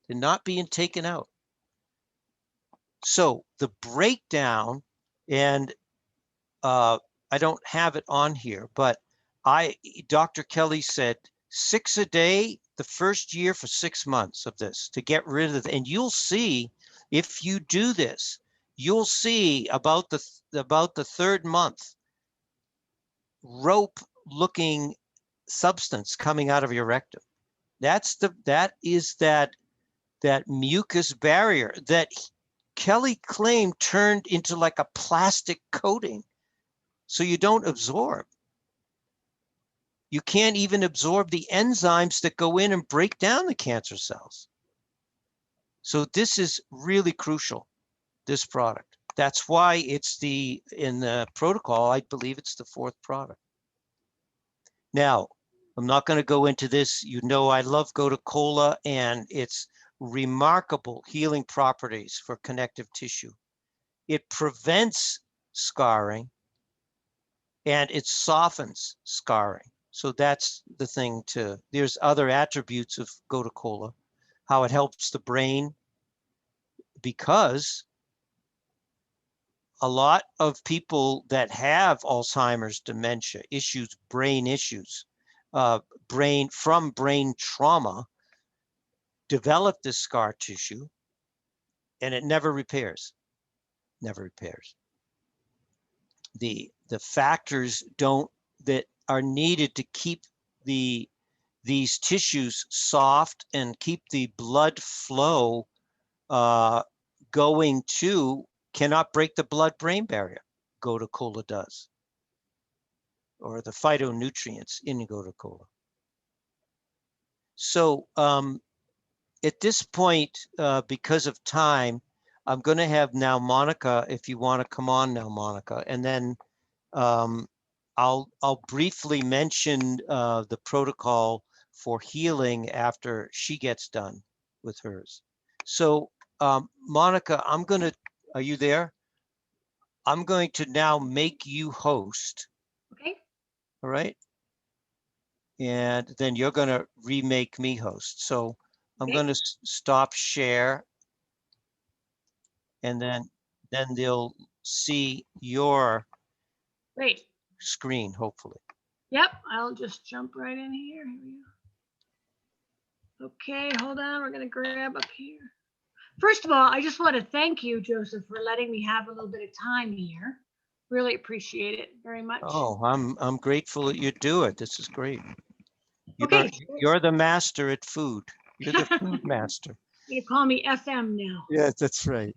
They're not being taken out. So the breakdown, and I don't have it on here, but Dr. Kelly said 6 a day the first year for 6 months of this to get rid of it. And you'll see, if you do this, you'll see about the third month, rope looking substance coming out of your rectum. That is that mucus barrier that Kelly claimed turned into like a plastic coating, so you don't absorb. You can't even absorb the enzymes that go in and break down the cancer cells. So this is really crucial, this product. That's why it's in the protocol, I believe it's the 4th product. Now, I'm not going to go into this. You know, I love gotu kola and its remarkable healing properties for connective tissue. It prevents scarring and it softens scarring. So that's the thing too. There's other attributes of gotu kola, how it helps the brain, because a lot of people that have Alzheimer's, dementia issues, brain issues, brain trauma, develop this scar tissue, and it never repairs. Never repairs. The factors that are needed to keep these tissues soft and keep the blood flow going to cannot break the blood-brain barrier. Gotu kola does, or the phytonutrients in gotu kola. So at this point, because of time, I'm going to have now Monica, if you want to come on now, Monica, and then I'll briefly mention the protocol for healing after she gets done with hers. So Monica, are you there? I'm going to now make you host. Okay. All right. And then you're going to remake me host. So I'm going to stop share, and then they'll see your Great. screen, hopefully. Yep, I'll just jump right in here. Here we go. Okay, hold on. We're going to grab up here. First of all, I just want to thank you, Joseph, for letting me have a little bit of time here. Really appreciate it very much. Oh, I'm grateful that you do it. This is great. You're the master at food. You're the food master. You call me FM now. Yes, that's right.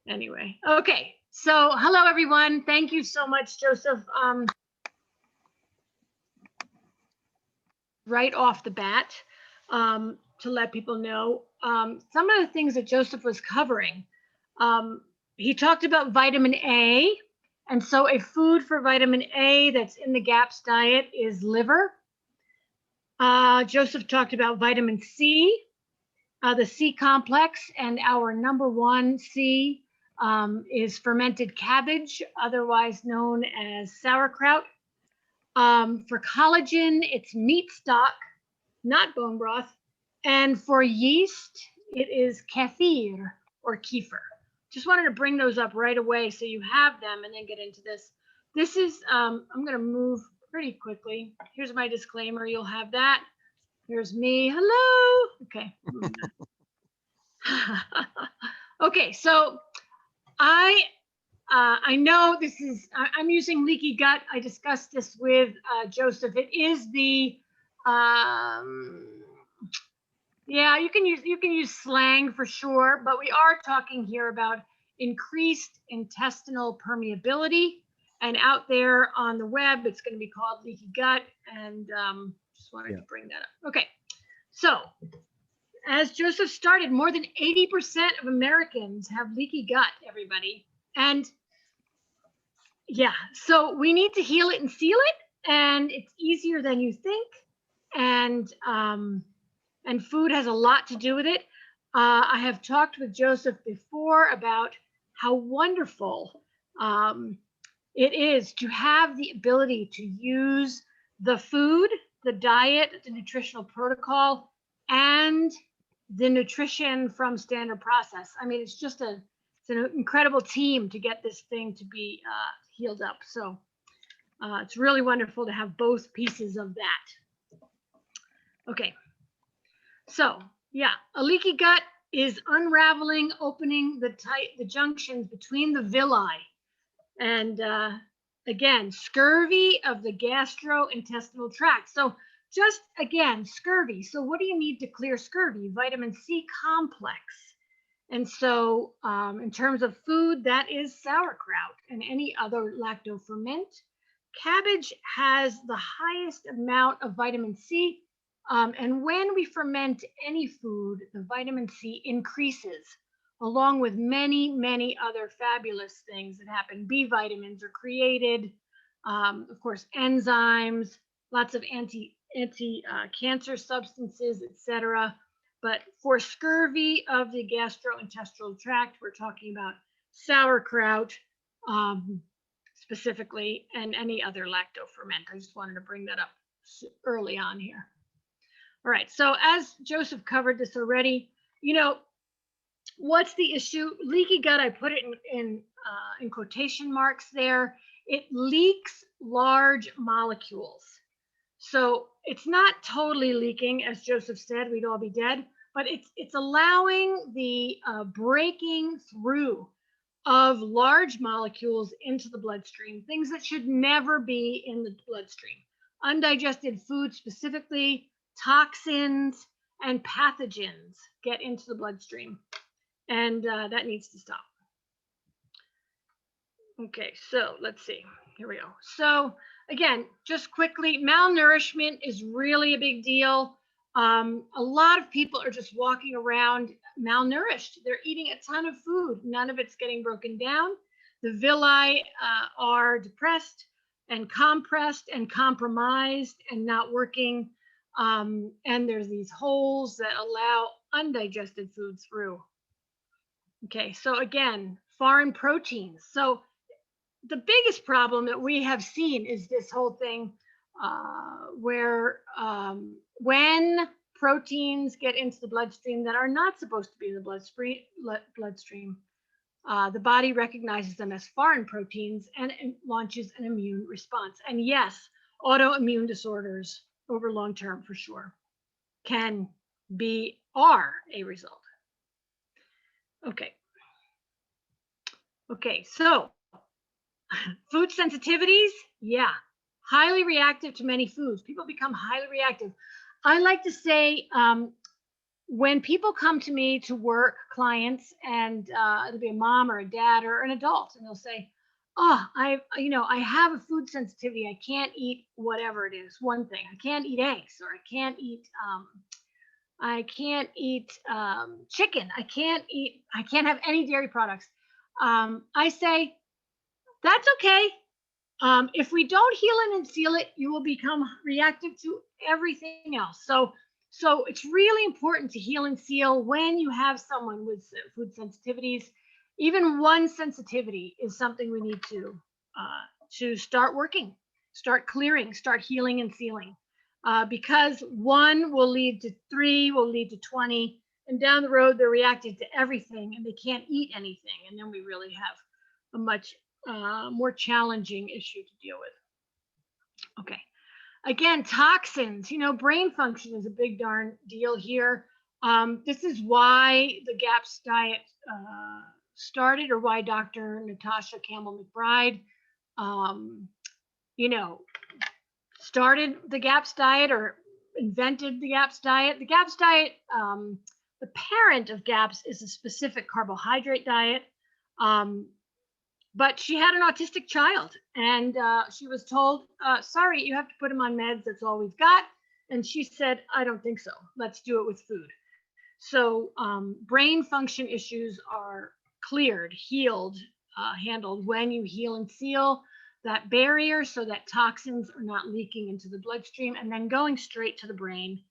Anyway, okay. So hello, everyone. Thank you so much, Joseph. Right off the bat, to let people know some of the things that Joseph was covering. He talked about vitamin A. And so a food for vitamin A that's in the GAPS diet is liver. Joseph talked about vitamin C, the C complex, and our number one C is fermented cabbage, otherwise known as sauerkraut. For collagen, it's meat stock, not bone broth. And for yeast, it is kefir or kefir. Just wanted to bring those up right away so you have them and then get into this. This is, I'm going to move pretty quickly. Here's my disclaimer. You'll have that. Here's me. Hello. Okay. Okay. So I know this is, I'm using Leaky Gut. I discussed this with Joseph. It is the, yeah, you can use slang for sure, but we are talking here about increased intestinal permeability. And out there on the web, it's going to be called Leaky Gut. And just wanted to bring that up. Okay. So as Joseph started, more than 80% of Americans have leaky gut, everybody. And yeah, so we need to heal it and seal it. And it's easier than you think. And food has a lot to do with it. I have talked with Joseph before about how wonderful it is to have the ability to use the food, the diet, the nutritional protocol, and the nutrition from Standard Process. I mean, it's just it's an incredible team to get this thing to be healed up. So it's really wonderful to have both pieces of that. Okay. So yeah, a leaky gut is unraveling, opening the junctions between the villi. And again, scurvy of the gastrointestinal tract. So just again, scurvy. So what do you need to clear scurvy? Vitamin C complex. And so in terms of food, that is sauerkraut and any other lactoferment. Cabbage has the highest amount of vitamin C. And when we ferment any food, the vitamin C increases, along with many, many other fabulous things that happen. B vitamins are created, of course, enzymes, lots of cancer substances, etc. But for scurvy of the gastrointestinal tract, we're talking about sauerkraut specifically, and any other lactoferment. I just wanted to bring that up early on here. All right, so as Joseph covered this already, what's the issue? Leaky gut, I put it in quotation marks there. It leaks large molecules. So it's not totally leaking, as Joseph said, we'd all be dead, but it's allowing the breaking through of large molecules into the bloodstream, things that should never be in the bloodstream. Undigested food specifically, toxins, and pathogens get into the bloodstream, and that needs to stop. Okay, so let's see. Here we go. So again, just quickly, malnourishment is really a big deal. A lot of people are just walking around malnourished. They're eating a ton of food. None of it's getting broken down. The villi are depressed and compressed and compromised and not working. And there's these holes that allow undigested food through. Okay, so again, foreign proteins. So the biggest problem that we have seen is this whole thing where when proteins get into the bloodstream that are not supposed to be in the bloodstream, the body recognizes them as foreign proteins and launches an immune response. And yes, autoimmune disorders over long term for sure are a result. Okay, so food sensitivities, yeah, highly reactive to many foods. People become highly reactive. I like to say when people come to me to work, clients, and it'll be a mom or a dad or an adult, and they'll say, oh, I have a food sensitivity. I can't eat whatever it is, one thing. I can't eat eggs, or I can't eat chicken. I can't have any dairy products. I say, that's okay. If we don't heal it and seal it, you will become reactive to everything else. So it's really important to heal and seal when you have someone with food sensitivities. Even one sensitivity is something we need to start working, start clearing, start healing and sealing. Because one will lead to 3, will lead to 20, and down the road they're reacted to everything and they can't eat anything, and then we really have a much more challenging issue to deal with. Okay, again, toxins. Brain function is a big darn deal here. This is why the GAPS diet started, or why Dr. Natasha Campbell McBride, started the GAPS diet or invented the GAPS diet. The GAPS diet, the parent of GAPS is a specific carbohydrate diet. But she had an autistic child, and she was told, sorry, you have to put him on meds. That's all we've got. And she said, I don't think so. Let's do it with food. So brain function issues are cleared, healed, handled when you heal and seal that barrier so that toxins are not leaking into the bloodstream and then going straight to the brain,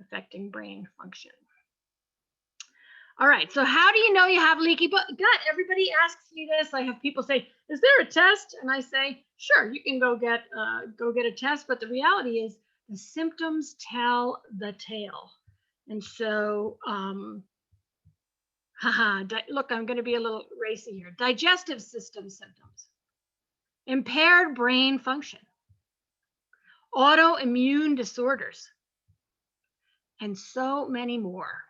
affecting brain function. All right, so how do you know you have leaky gut? Everybody asks me this. I have people say, is there a test? And I say, sure, you can go get a test, but the reality is the symptoms tell the tale. And so, look, I'm gonna be a little racy here. Digestive system symptoms, impaired brain function, autoimmune disorders, and so many more.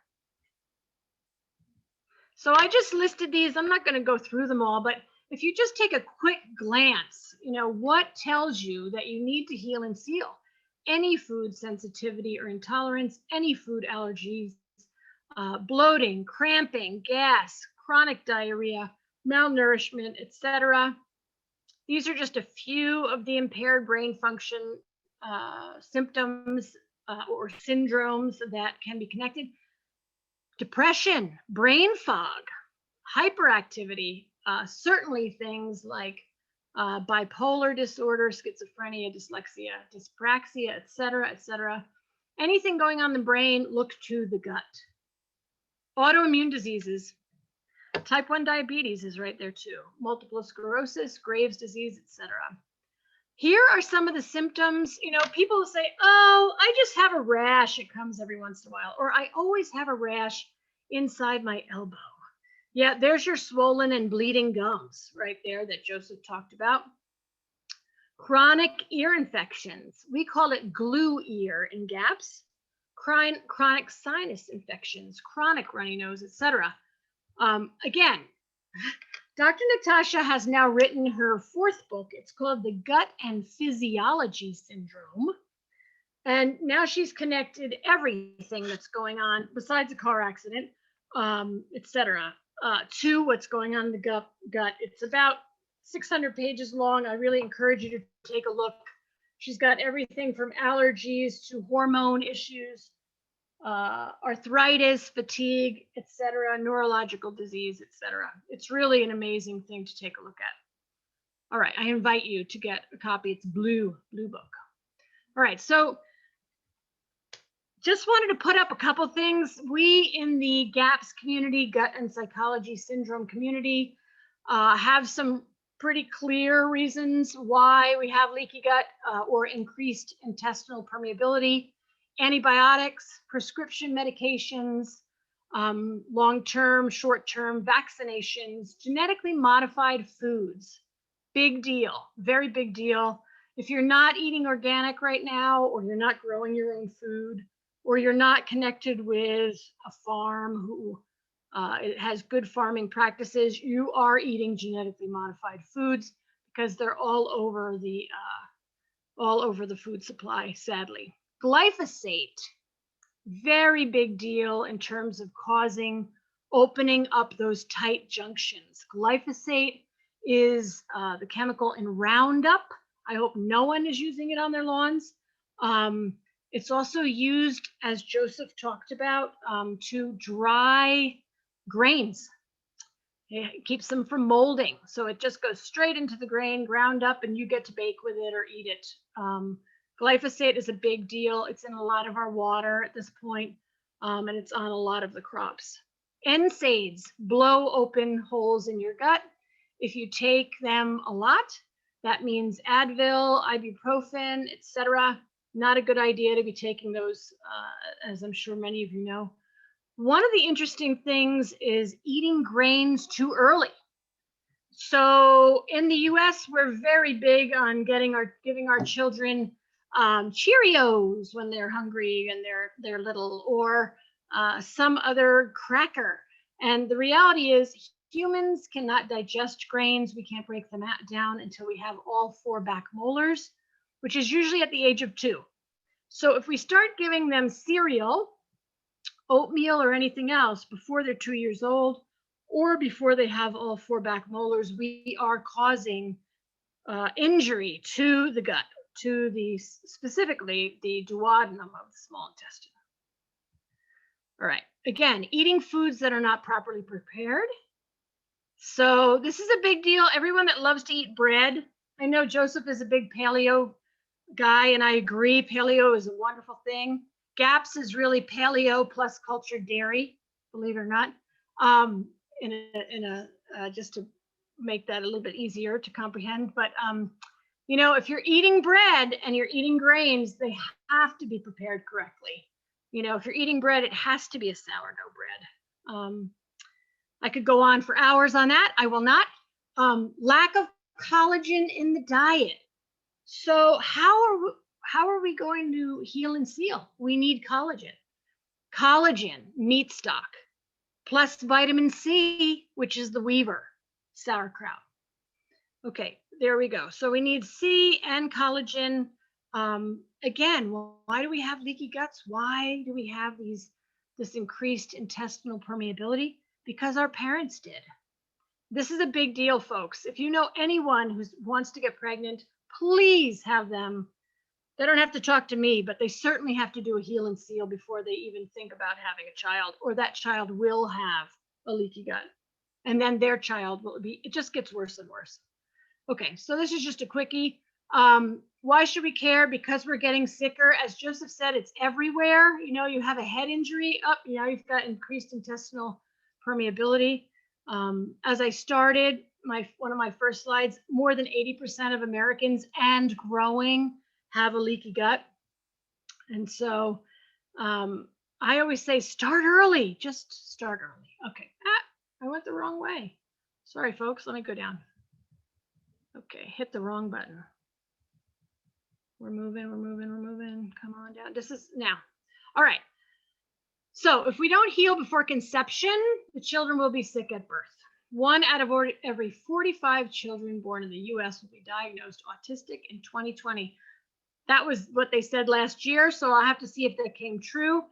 So I just listed these. I'm not going to go through them all, but if you just take a quick glance, what tells you that you need to heal and seal? Any food sensitivity or intolerance, any food allergies, bloating, cramping, gas, chronic diarrhea, malnourishment, etc. These are just a few of the impaired brain function symptoms or syndromes that can be connected. Depression, brain fog, hyperactivity, certainly things like bipolar disorder, schizophrenia, dyslexia, dyspraxia, etc., etc. Anything going on in the brain, look to the gut. Autoimmune diseases, type 1 diabetes is right there too. Multiple sclerosis, Graves' disease, etc. Here are some of the symptoms. You know, people say, oh, I just have a rash. It comes every once in a while. Or I always have a rash inside my elbow. Yeah, there's your swollen and bleeding gums right there that Joseph talked about. Chronic ear infections. We call it glue ear in GAPS. Chronic sinus infections, chronic runny nose, etc. Again, Dr. Natasha has now written her 4th book. It's called The Gut and Physiology Syndrome. And now she's connected everything that's going on besides a car accident, etc., to what's going on in the gut. It's about 600 pages long. I really encourage you to take a look. She's got everything from allergies to hormone issues, arthritis, fatigue, etc., neurological disease, etc. It's really an amazing thing to take a look at. All right, I invite you to get a copy. It's blue book. All right, so just wanted to put up a couple things. We in the GAPS community, gut and psychology syndrome community, have some pretty clear reasons why we have leaky gut or increased intestinal permeability. Antibiotics, prescription medications, long-term, short-term vaccinations, genetically modified foods. Big deal, very big deal. If you're not eating organic right now, or you're not growing your own food, or you're not connected with a farm who it has good farming practices, you are eating genetically modified foods because they're all over the food supply, sadly. Glyphosate, very big deal in terms of opening up those tight junctions. Glyphosate is the chemical in Roundup. I hope no one is using it on their lawns. It's also used, as Joseph talked about, to dry grains. It keeps them from molding. So it just goes straight into the grain, ground up, and you get to bake with it or eat it. Glyphosate is a big deal. It's in a lot of our water at this point, and it's on a lot of the crops. NSAIDs blow open holes in your gut. If you take them a lot, that means Advil, ibuprofen, etc. Not a good idea to be taking those, as I'm sure many of you know. One of the interesting things is eating grains too early. So in the US, we're very big on giving our children Cheerios when they're hungry and they're little, or some other cracker. And the reality is humans cannot digest grains. We can't break them down until we have all 4 back molars, which is usually at the age of 2. So if we start giving them cereal, oatmeal, or anything else before they're 2 years old, or before they have all 4 back molars, we are causing injury to the gut, to specifically the duodenum of the small intestine. All right, again, eating foods that are not properly prepared. So this is a big deal. Everyone that loves to eat bread, I know Joseph is a big paleo guy, and I agree, paleo is a wonderful thing. GAPS is really paleo plus cultured dairy, believe it or not. Just to make that a little bit easier to comprehend. But you know, if you're eating bread and you're eating grains, they have to be prepared correctly. You know, if you're eating bread, it has to be a sourdough bread. I could go on for hours on that. I will not. Lack of collagen in the diet. So how are we going to heal and seal? We need collagen. Collagen, meat stock, plus vitamin C, which is the Weaver sauerkraut. Okay, there we go. So we need C and collagen. Again, why do we have leaky guts? Why do we have this increased intestinal permeability? Because our parents did. This is a big deal, folks. If you know anyone who wants to get pregnant, please have them. They don't have to talk to me, but they certainly have to do a heal and seal before they even think about having a child, or that child will have a leaky gut. And then their child will be, it just gets worse and worse. Okay, so this is just a quickie. Why should we care? Because we're getting sicker. As Joseph said, it's everywhere. You know, you have a head injury, you know, you've got increased intestinal permeability. As I started one of my first slides, more than 80% of Americans and growing have a leaky gut. And so I always say start early, just start early. Okay, I went the wrong way. Sorry, folks, let me go down. Okay, hit the wrong button. We're moving. Come on down. This is now. All right. So if we don't heal before conception, the children will be sick at birth. 1 out of every 45 children born in the US will be diagnosed autistic in 2020. That was what they said last year, so I'll have to see if that came true.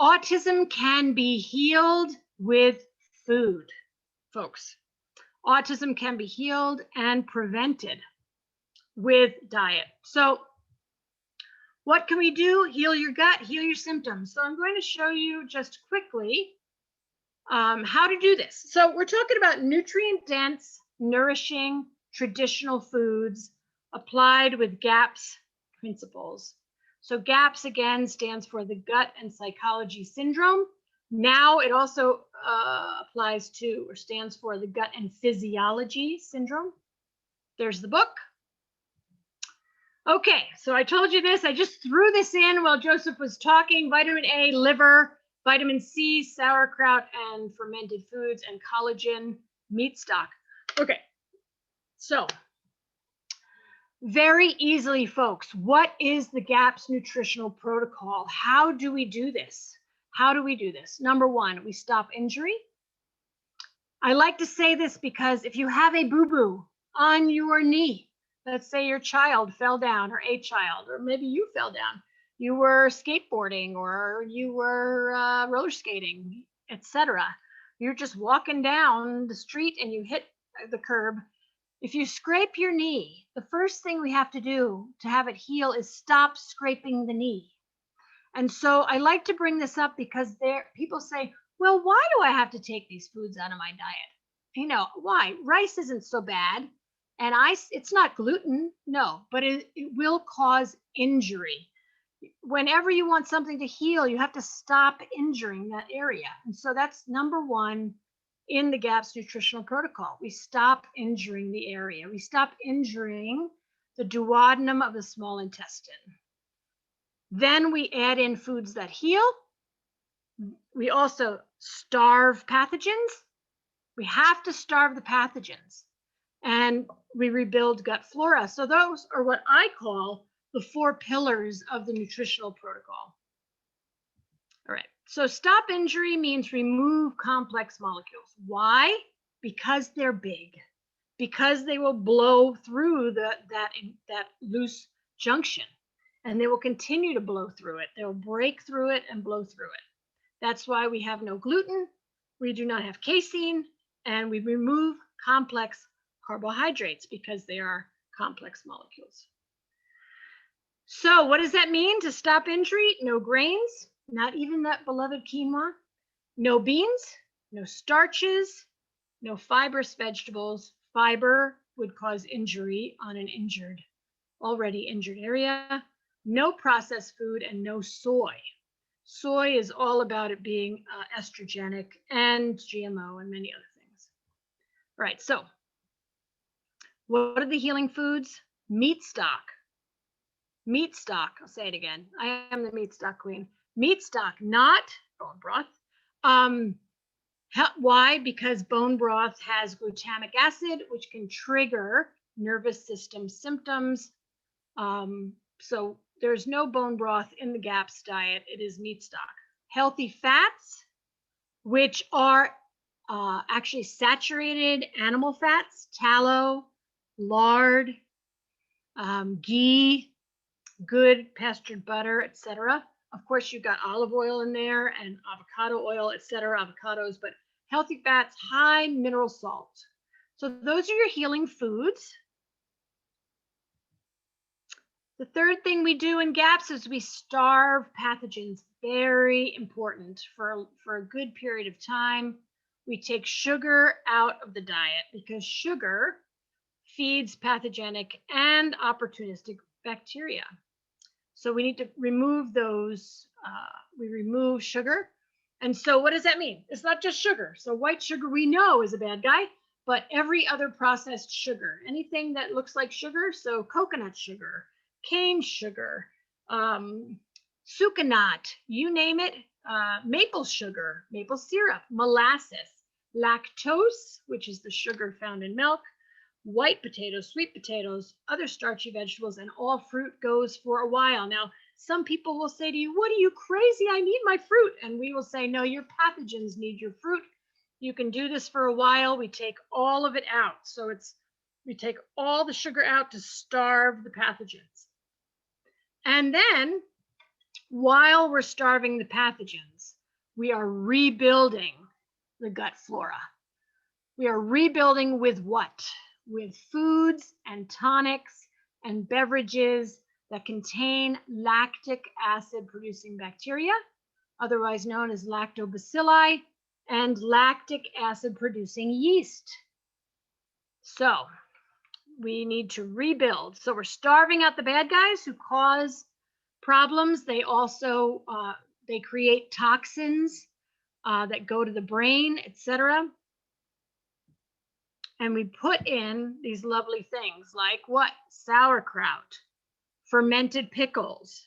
Autism can be healed with food, folks. Autism can be healed and prevented with diet. So what can we do? Heal your gut, heal your symptoms. So I'm going to show you just quickly how to do this. So we're talking about nutrient-dense, nourishing, traditional foods applied with GAPS principles. So GAPS, again, stands for the Gut and Psychology Syndrome. Now it also applies to, or stands for, the Gut and Physiology Syndrome. There's the book. Okay, so I told you this. I just threw this in while Joseph was talking. Vitamin A, liver, vitamin C, sauerkraut, and fermented foods, and collagen, meat stock. Okay, so very easily, folks, what is the GAPS nutritional protocol? How do we do this? How do we do this? Number one, we stop injury. I like to say this because if you have a boo-boo on your knee, let's say your child fell down, or a child, or maybe you fell down, you were skateboarding, or you were roller skating, etc. You're just walking down the street and you hit the curb. If you scrape your knee, the first thing we have to do to have it heal is stop scraping the knee. And so I like to bring this up because people say, well, why do I have to take these foods out of my diet? You know, why? Rice isn't so bad. And it's not gluten, no, but it will cause injury. Whenever you want something to heal, you have to stop injuring that area. And so that's number one in the GAPS nutritional protocol. We stop injuring the area. We stop injuring the duodenum of the small intestine. Then we add in foods that heal. We also starve pathogens. We have to starve the pathogens. And we rebuild gut flora. So those are what I call the 4 pillars of the nutritional protocol. All right, so stop injury means remove complex molecules. Why? Because they're big, because they will blow through that loose junction, and they will continue to blow through it. They'll break through it and blow through it. That's why we have no gluten, we do not have casein, and we remove complex carbohydrates because they are complex molecules. So what does that mean to stop injury? No grains, not even that beloved quinoa, no beans, no starches, no fibrous vegetables. Fiber would cause injury on an already injured area. No processed food, and no soy. Soy is all about it being estrogenic, and GMO, and many other things. All right, so what are the healing foods? Meat stock. Meat stock, I'll say it again. I am the meat stock queen. Meat stock, not bone broth. Why? Because bone broth has glutamic acid, which can trigger nervous system symptoms. So there's no bone broth in the GAPS diet. It is meat stock. Healthy fats, which are actually saturated animal fats, tallow, lard, ghee, good pastured butter, etc. Of course, you've got olive oil in there and avocado oil, etc. Avocados, but healthy fats, high mineral salt. So those are your healing foods. The third thing we do in GAPS is we starve pathogens. Very important for a good period of time. We take sugar out of the diet because sugar feeds pathogenic and opportunistic bacteria. So we need to remove those. We remove sugar. And so what does that mean? It's not just sugar. So white sugar we know is a bad guy, but every other processed sugar, anything that looks like sugar, so coconut sugar, cane sugar, sucanat, you name it, maple sugar, maple syrup, molasses, lactose, which is the sugar found in milk, white potatoes, sweet potatoes, other starchy vegetables, and all fruit goes for a while. Now, some people will say to you, what are you crazy? I need my fruit. And we will say, no, your pathogens need your fruit. You can do this for a while. We take all of it out. So we take all the sugar out to starve the pathogens. And then while we're starving the pathogens, we are rebuilding the gut flora. We are rebuilding with what? With foods and tonics and beverages that contain lactic acid producing bacteria, otherwise known as lactobacilli, and lactic acid producing yeast. So we need to rebuild. So we're starving out the bad guys who cause problems. They also they create toxins that go to the brain, etc. And we put in these lovely things like what? Sauerkraut, fermented pickles,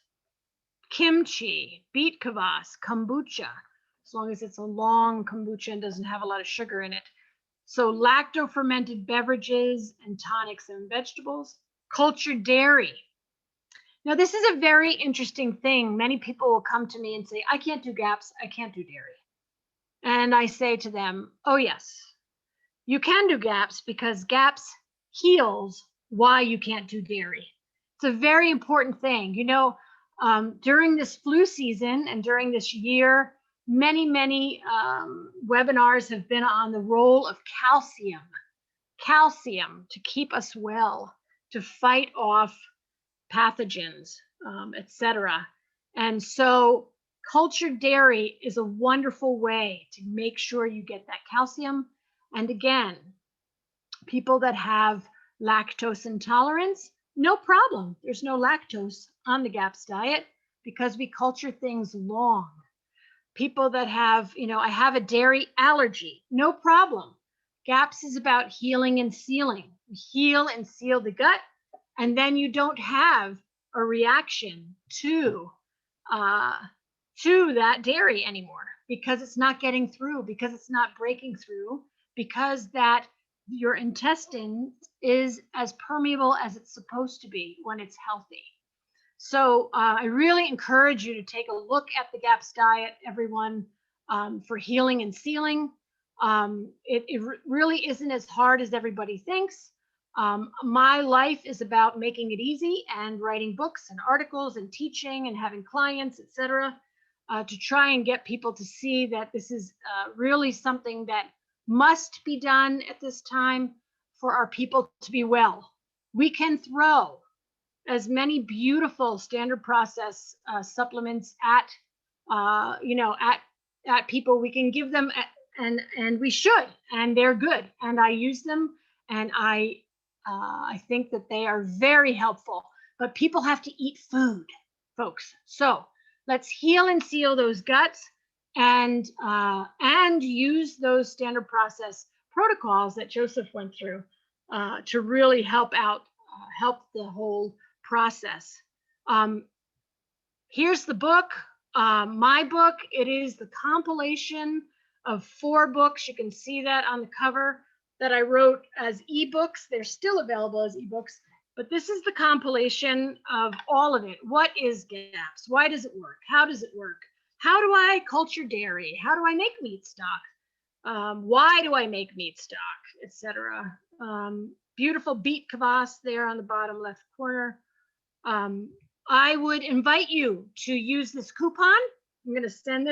kimchi, beet kvass, kombucha, as long as it's a long kombucha and doesn't have a lot of sugar in it. So lacto-fermented beverages and tonics and vegetables, cultured dairy. Now, this is a very interesting thing. Many people will come to me and say, I can't do GAPS, I can't do dairy. And I say to them, oh yes, you can do GAPS because GAPS heals why you can't do dairy. It's a very important thing. You know, during this flu season and during this year, many webinars have been on the role of calcium to keep us well, to fight off pathogens, etc. And so cultured dairy is a wonderful way to make sure you get that calcium. And again, people that have lactose intolerance, no problem. There's no lactose on the GAPS diet because we culture things long. People that have, you know, I have a dairy allergy, no problem. GAPS is about healing and sealing. We heal and seal the gut, and then you don't have a reaction to that dairy anymore because it's not getting through, because it's not breaking through, because that your intestine is as permeable as it's supposed to be when it's healthy. So I really encourage you to take a look at the GAPS diet, everyone, for healing and sealing. It really isn't as hard as everybody thinks. My life is about making it easy and writing books and articles and teaching and having clients, etc., to try and get people to see that this is really something that must be done at this time for our people to be well. We can throw as many beautiful standard process supplements at people. We can give them and we should, and they're good, and I use them, and I think that they are very helpful. But people have to eat food, folks. So let's heal and seal those guts and use those standard process protocols that Joseph went through to really help the whole process. Here's the book, my book. It is the compilation of 4 books. You can see that on the cover that I wrote as ebooks. They're still available as ebooks, but this is the compilation of all of it. What is GAPS? Why does it work? How does it work? How do I culture dairy? How do I make meat stock? Why do I make meat stock, etc.? Beautiful beet kvass there on the bottom left corner. I would invite you to use this coupon. I'm going to send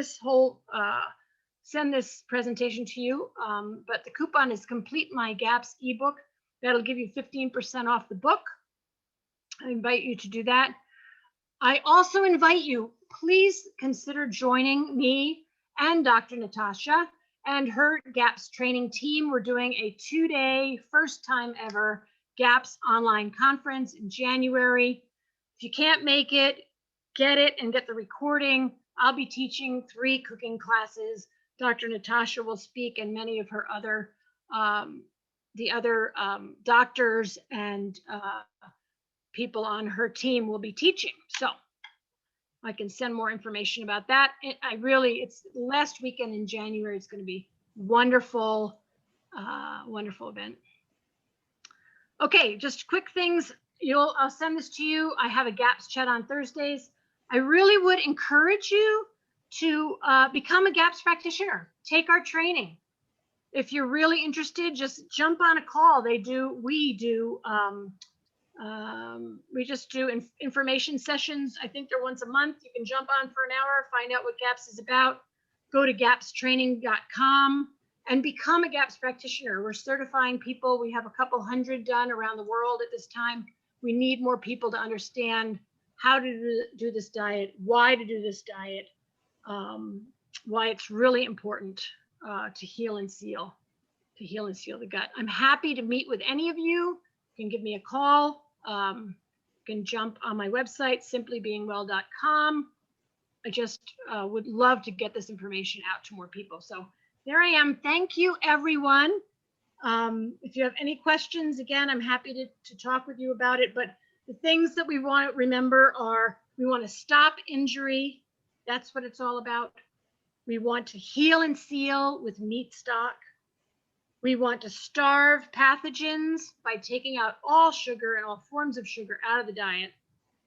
this presentation to you, but the coupon is Complete My GAPS ebook. That'll give you 15% off the book. I invite you to do that. I also invite you, please consider joining me and Dr. Natasha and her GAPS training team. We're doing a 2-day, first time ever GAPS online conference in January. If you can't make it, get it and get the recording. I'll be teaching 3 cooking classes. Dr. Natasha will speak, and many of her other doctors and people on her team will be teaching. So I can send more information about that. It's last weekend in January. It's going to be wonderful, wonderful event. Okay, just quick things. I'll send this to you. I have a GAPS chat on Thursdays. I really would encourage you to become a GAPS practitioner. Take our training. If you're really interested, just jump on a call. We just do information sessions. I think they're once a month. You can jump on for an hour, find out what GAPS is about. Go to gapstraining.com and become a GAPS practitioner. We're certifying people. We have a couple hundred done around the world at this time. We need more people to understand how to do this diet, why to do this diet, why it's really important to heal and seal the gut. I'm happy to meet with any of you. You can give me a call. You can jump on my website, simplybeingwell.com. I just would love to get this information out to more people. So there I am. Thank you, everyone. If you have any questions, again, I'm happy to talk with you about it. But the things that we want to remember are we want to stop injury. That's what it's all about. We want to heal and seal with meat stock. We want to starve pathogens by taking out all sugar and all forms of sugar out of the diet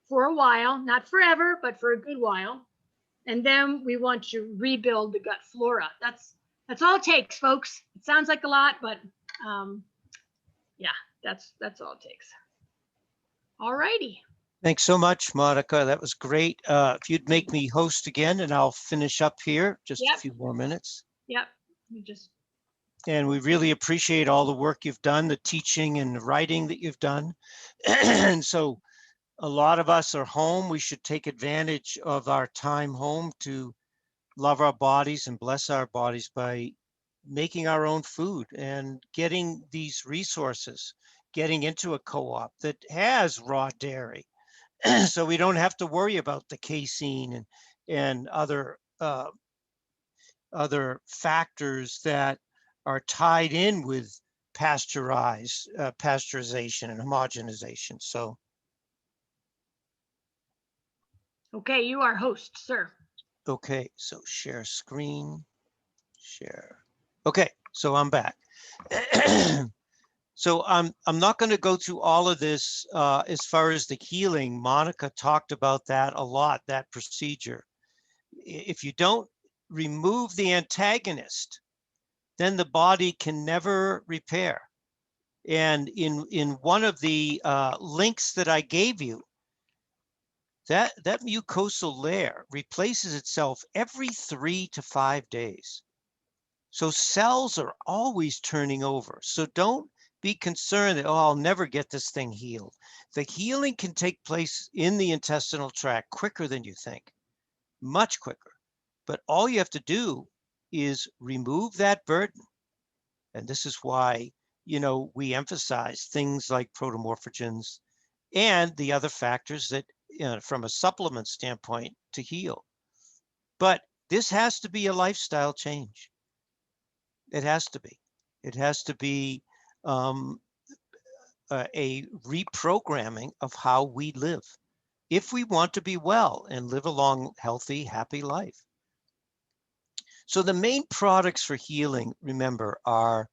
for a while, not forever, but for a good while. And then we want to rebuild the gut flora. That's all it takes, folks. It sounds like a lot, but yeah, that's all it takes. All righty. Thanks so much, Monica. That was great. If you'd make me host again, and I'll finish up here, just a few more minutes. Yep. And we really appreciate all the work you've done, the teaching and the writing that you've done. And so a lot of us are home. We should take advantage of our time home to love our bodies and bless our bodies by making our own food and getting these resources, getting into a co-op that has raw dairy. So we don't have to worry about the casein and other factors that are tied in with pasteurization and homogenization. So. Okay, you are host, sir. Okay, so share screen, share. Okay, so I'm back. So I'm not going to go through all of this as far as the healing. Monica talked about that a lot, that procedure. If you don't remove the antagonist, then the body can never repair. And in one of the links that I gave you, that mucosal layer replaces itself every 3 to 5 days. So cells are always turning over. So don't be concerned that, oh, I'll never get this thing healed. The healing can take place in the intestinal tract quicker than you think, much quicker. But all you have to do is remove that burden. And this is why, we emphasize things like protomorphogens and the other factors that, from a supplement standpoint, to heal. But this has to be a lifestyle change. It has to be. It has to be a reprogramming of how we live if we want to be well and live a long, healthy, happy life. So the main products for healing, remember, are,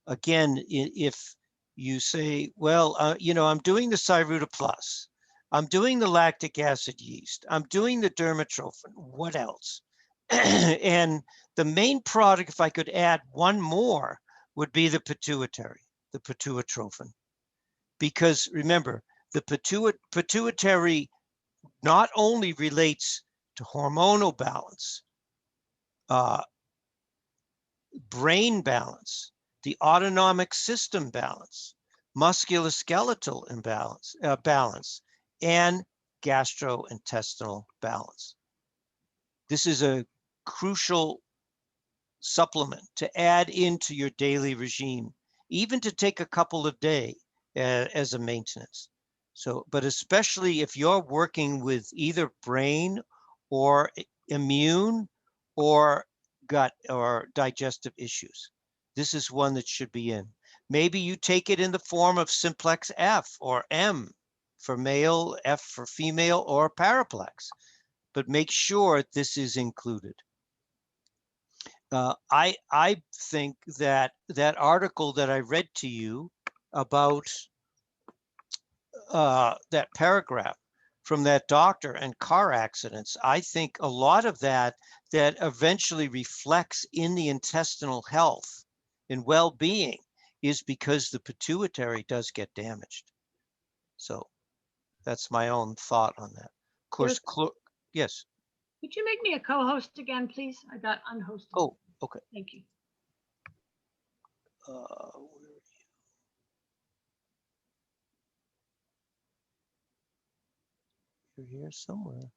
again, if you say, well, I'm doing the Cyruta Plus, I'm doing the lactic acid yeast, I'm doing the dermatrophin, what else? And the main product, if I could add one more, would be the pituitary, the pituitrophin. Because remember, the pituitary not only relates to hormonal balance, brain balance, the autonomic system balance, musculoskeletal imbalance, balance, and gastrointestinal balance. This is a crucial supplement to add into your daily regime, even to take a couple of days as a maintenance. So, but especially if you're working with either brain or immune or gut or digestive issues, this is one that should be in. Maybe you take it in the form of simplex F or M for male, F for female, or paraplex, but make sure this is included. I think that that article that I read to you about that paragraph from that doctor and car accidents, I think a lot of that eventually reflects in the intestinal health and well-being is because the pituitary does get damaged. So that's my own thought on that. Of course, yes. Could you make me a co-host again, please? I got unhosted. Oh, okay. Thank you. Where are you? You're here somewhere.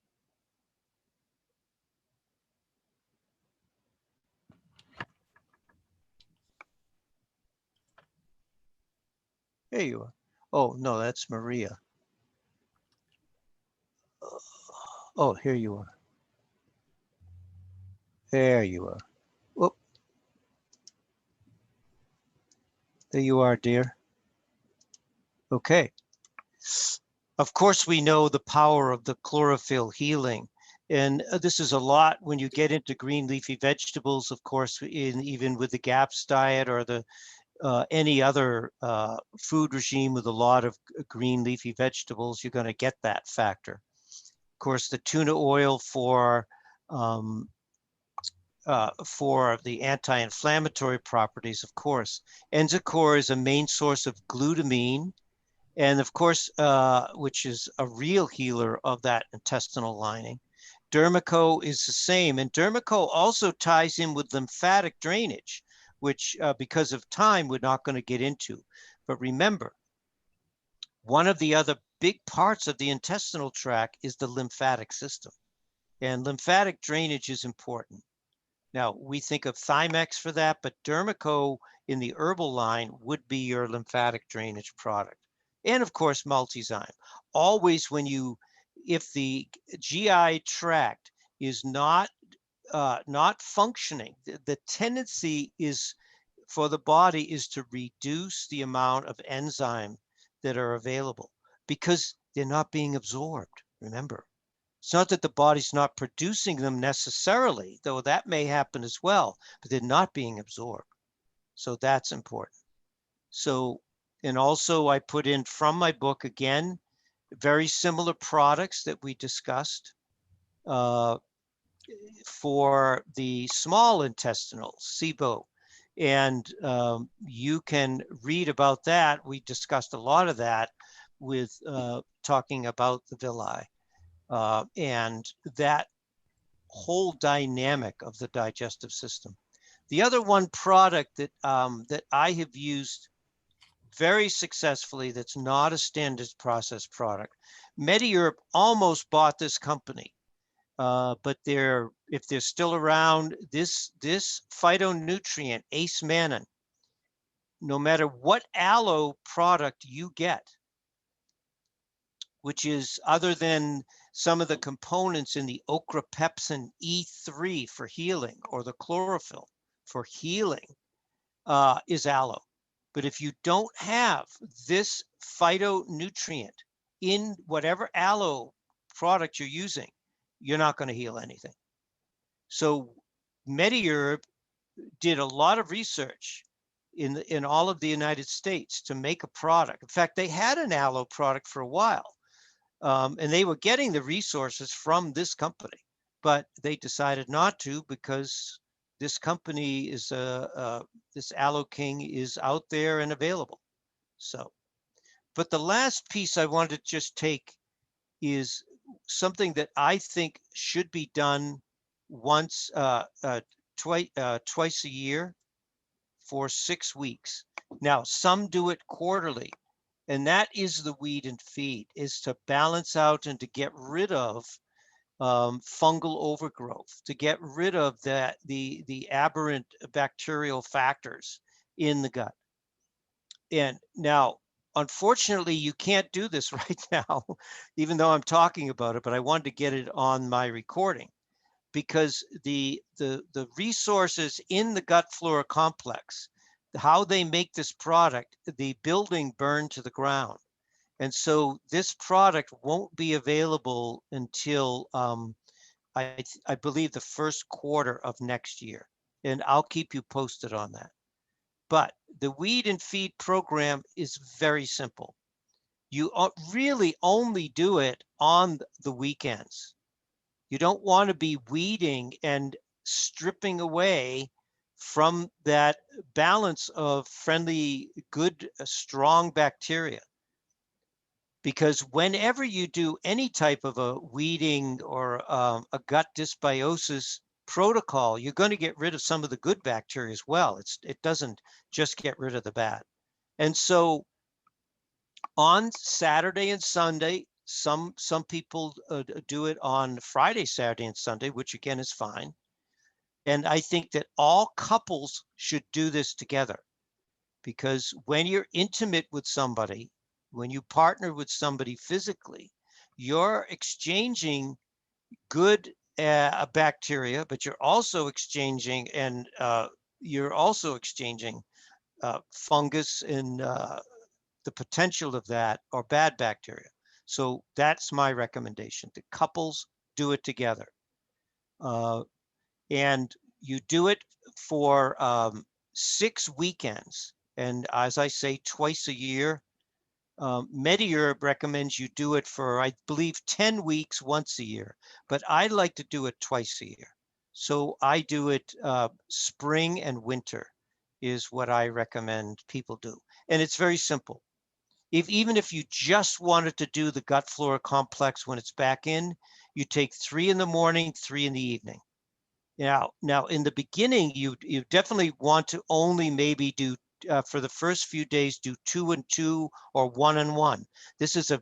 There you are. Oh, no, that's Maria. Oh, here you are. There you are. Whoop. There you are, dear. Okay. Of course, we know the power of the chlorophyll healing. And this is a lot when you get into green leafy vegetables, of course, even with the GAPS diet or the any other food regime with a lot of green leafy vegetables, you're going to get that factor. Of course, the tuna oil for the anti-inflammatory properties, of course. Enzacor is a main source of glutamine, and of course, which is a real healer of that intestinal lining. Dermico is the same, and Dermico also ties in with lymphatic drainage, which because of time, we're not going to get into. But remember, one of the other big parts of the intestinal tract is the lymphatic system, and lymphatic drainage is important. Now, we think of Thymex for that, but Dermico in the herbal line would be your lymphatic drainage product. And of course, Multizyme. Always if the GI tract is not functioning, the tendency is for the body is to reduce the amount of enzyme that are available because they're not being absorbed, remember. It's not that the body's not producing them necessarily, though that may happen as well, but they're not being absorbed. So that's important. So, and also I put in from my book again, very similar products that we discussed for the small intestinal, SIBO. And you can read about that. We discussed a lot of that with talking about the villi. And that whole dynamic of the digestive system. The other one product that that I have used very successfully that's not a standard process product, MediEurope almost bought this company, but if they're still around, this phytonutrient, Ace Mannan, no matter what aloe product you get, which is other than some of the components in the ochrapepsin E3 for healing or the chlorophyll for healing, is aloe. But if you don't have this phytonutrient in whatever aloe product you're using, you're not going to heal anything. So MediEurope did a lot of research in all of the United States to make a product. In fact, they had an aloe product for a while. And they were getting the resources from this company, but they decided not to because this company is this Aloe King is out there and available. So, but the last piece I wanted to just take is something that I think should be done once, twice a year for 6 weeks. Now, some do it quarterly. And that is the weed and feed, is to balance out and to get rid of fungal overgrowth, to get rid of the aberrant bacterial factors in the gut. And now, unfortunately, you can't do this right now, even though I'm talking about it, but I wanted to get it on my recording because the resources in the gut flora complex, how they make this product, the building burned to the ground. And so this product won't be available until I believe the first quarter of next year. And I'll keep you posted on that. But the weed and feed program is very simple. You really only do it on the weekends. You don't want to be weeding and stripping away from that balance of friendly, good, strong bacteria. Because whenever you do any type of a weeding or a gut dysbiosis protocol, you're going to get rid of some of the good bacteria as well. It doesn't just get rid of the bad. And so on Saturday and Sunday, some people do it on Friday, Saturday, and Sunday, which again is fine. And I think that all couples should do this together because when you're intimate with somebody, when you partner with somebody physically, you're exchanging good bacteria, but you're also exchanging fungus and the potential of that or bad bacteria. So that's my recommendation. The couples do it together. And you do it for 6 weekends. And as I say, twice a year. MediHerb recommends you do it for, I believe, 10 weeks once a year, but I like to do it twice a year. So I do it spring and winter is what I recommend people do. And it's very simple. Even if you just wanted to do the gut flora complex when it's back in, you take 3 in the morning, 3 in the evening. Now in the beginning, you definitely want to only maybe do for the first few days, do 2 and 2 or 1 and 1. This is a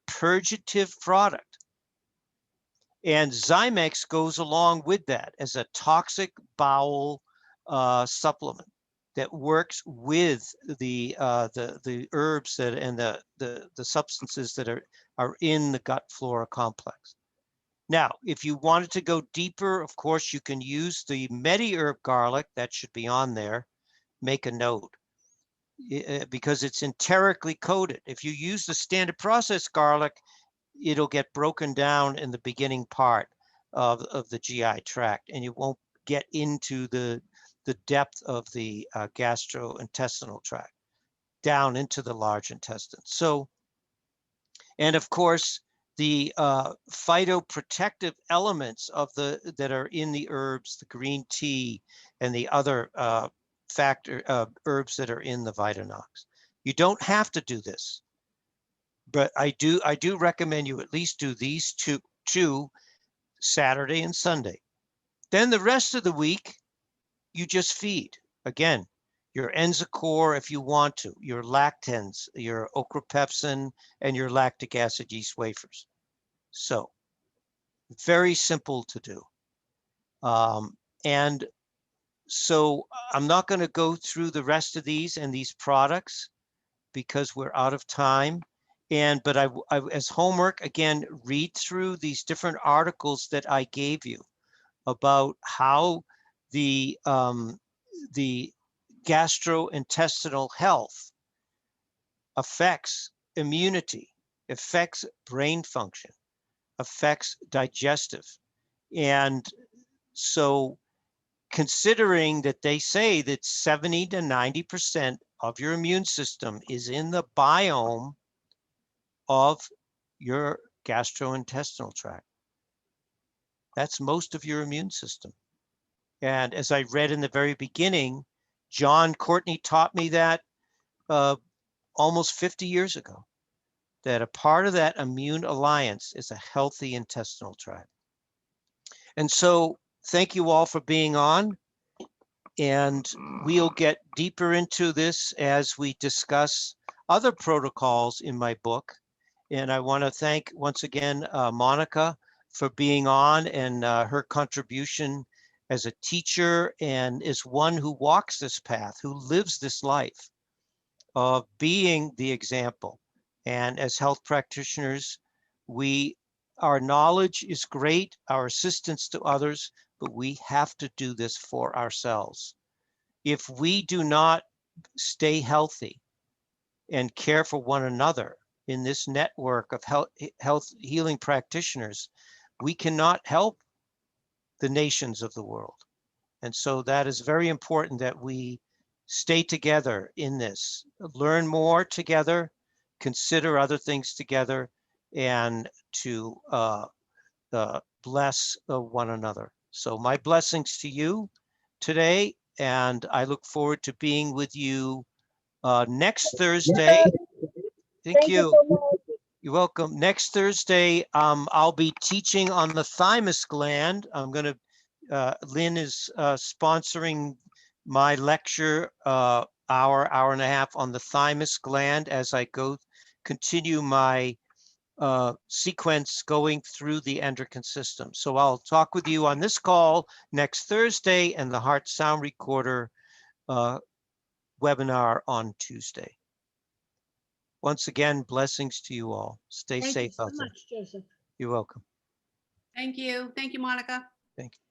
purgative product. And Zymex goes along with that as a toxic bowel supplement that works with the herbs that and the substances that are in the gut flora complex. Now, if you wanted to go deeper, of course, you can use the MediHerb garlic. That should be on there. Make a note because it's enterically coated. If you use the standard process garlic, it'll get broken down in the beginning part of the GI tract, and you won't get into the depth of the gastrointestinal tract, down into the large intestine. So, and of course, the phytoprotective elements of that are in the herbs, the green tea, and the other herbs that are in the Vitanox. You don't have to do this, but I do recommend you at least do these two Saturday and Sunday. Then the rest of the week, you just feed. Again, your Enzacor if you want to, your lactans, your ochrapepsin, and your lactic acid yeast wafers. So very simple to do. And so I'm not going to go through the rest of these and these products because we're out of time. But I as homework, again, read through these different articles that I gave you about how the gastrointestinal health affects immunity, affects brain function, affects digestive. And so considering that they say that 70 to 90% of your immune system is in the biome of your gastrointestinal tract. That's most of your immune system. And as I read in the very beginning, John Courtney taught me that almost 50 years ago, that a part of that immune alliance is a healthy intestinal tract. And so thank you all for being on. And we'll get deeper into this as we discuss other protocols in my book. And I want to thank once again Monica for being on and her contribution as a teacher and as one who walks this path, who lives this life. of being the example. And as health practitioners, our knowledge is great, our assistance to others, but we have to do this for ourselves. If we do not stay healthy and care for one another in this network of health healing practitioners, we cannot help the nations of the world. And so that is very important that we stay together in this, learn more together, consider other things together, and to bless one another. So my blessings to you today, and I look forward to being with you next Thursday. Thank you. so much. You're welcome. Next Thursday, I'll be teaching on the thymus gland. Lynn is sponsoring my lecture, hour and a half on the thymus gland as I continue my sequence going through the endocrine system. So I'll talk with you on this call next Thursday and the Heart Sound Recorder webinar on Tuesday. Once again, blessings to you all. Stay safe out there. Thank you so much, Joseph. You're welcome. Thank you. Thank you, Monica. Thank you.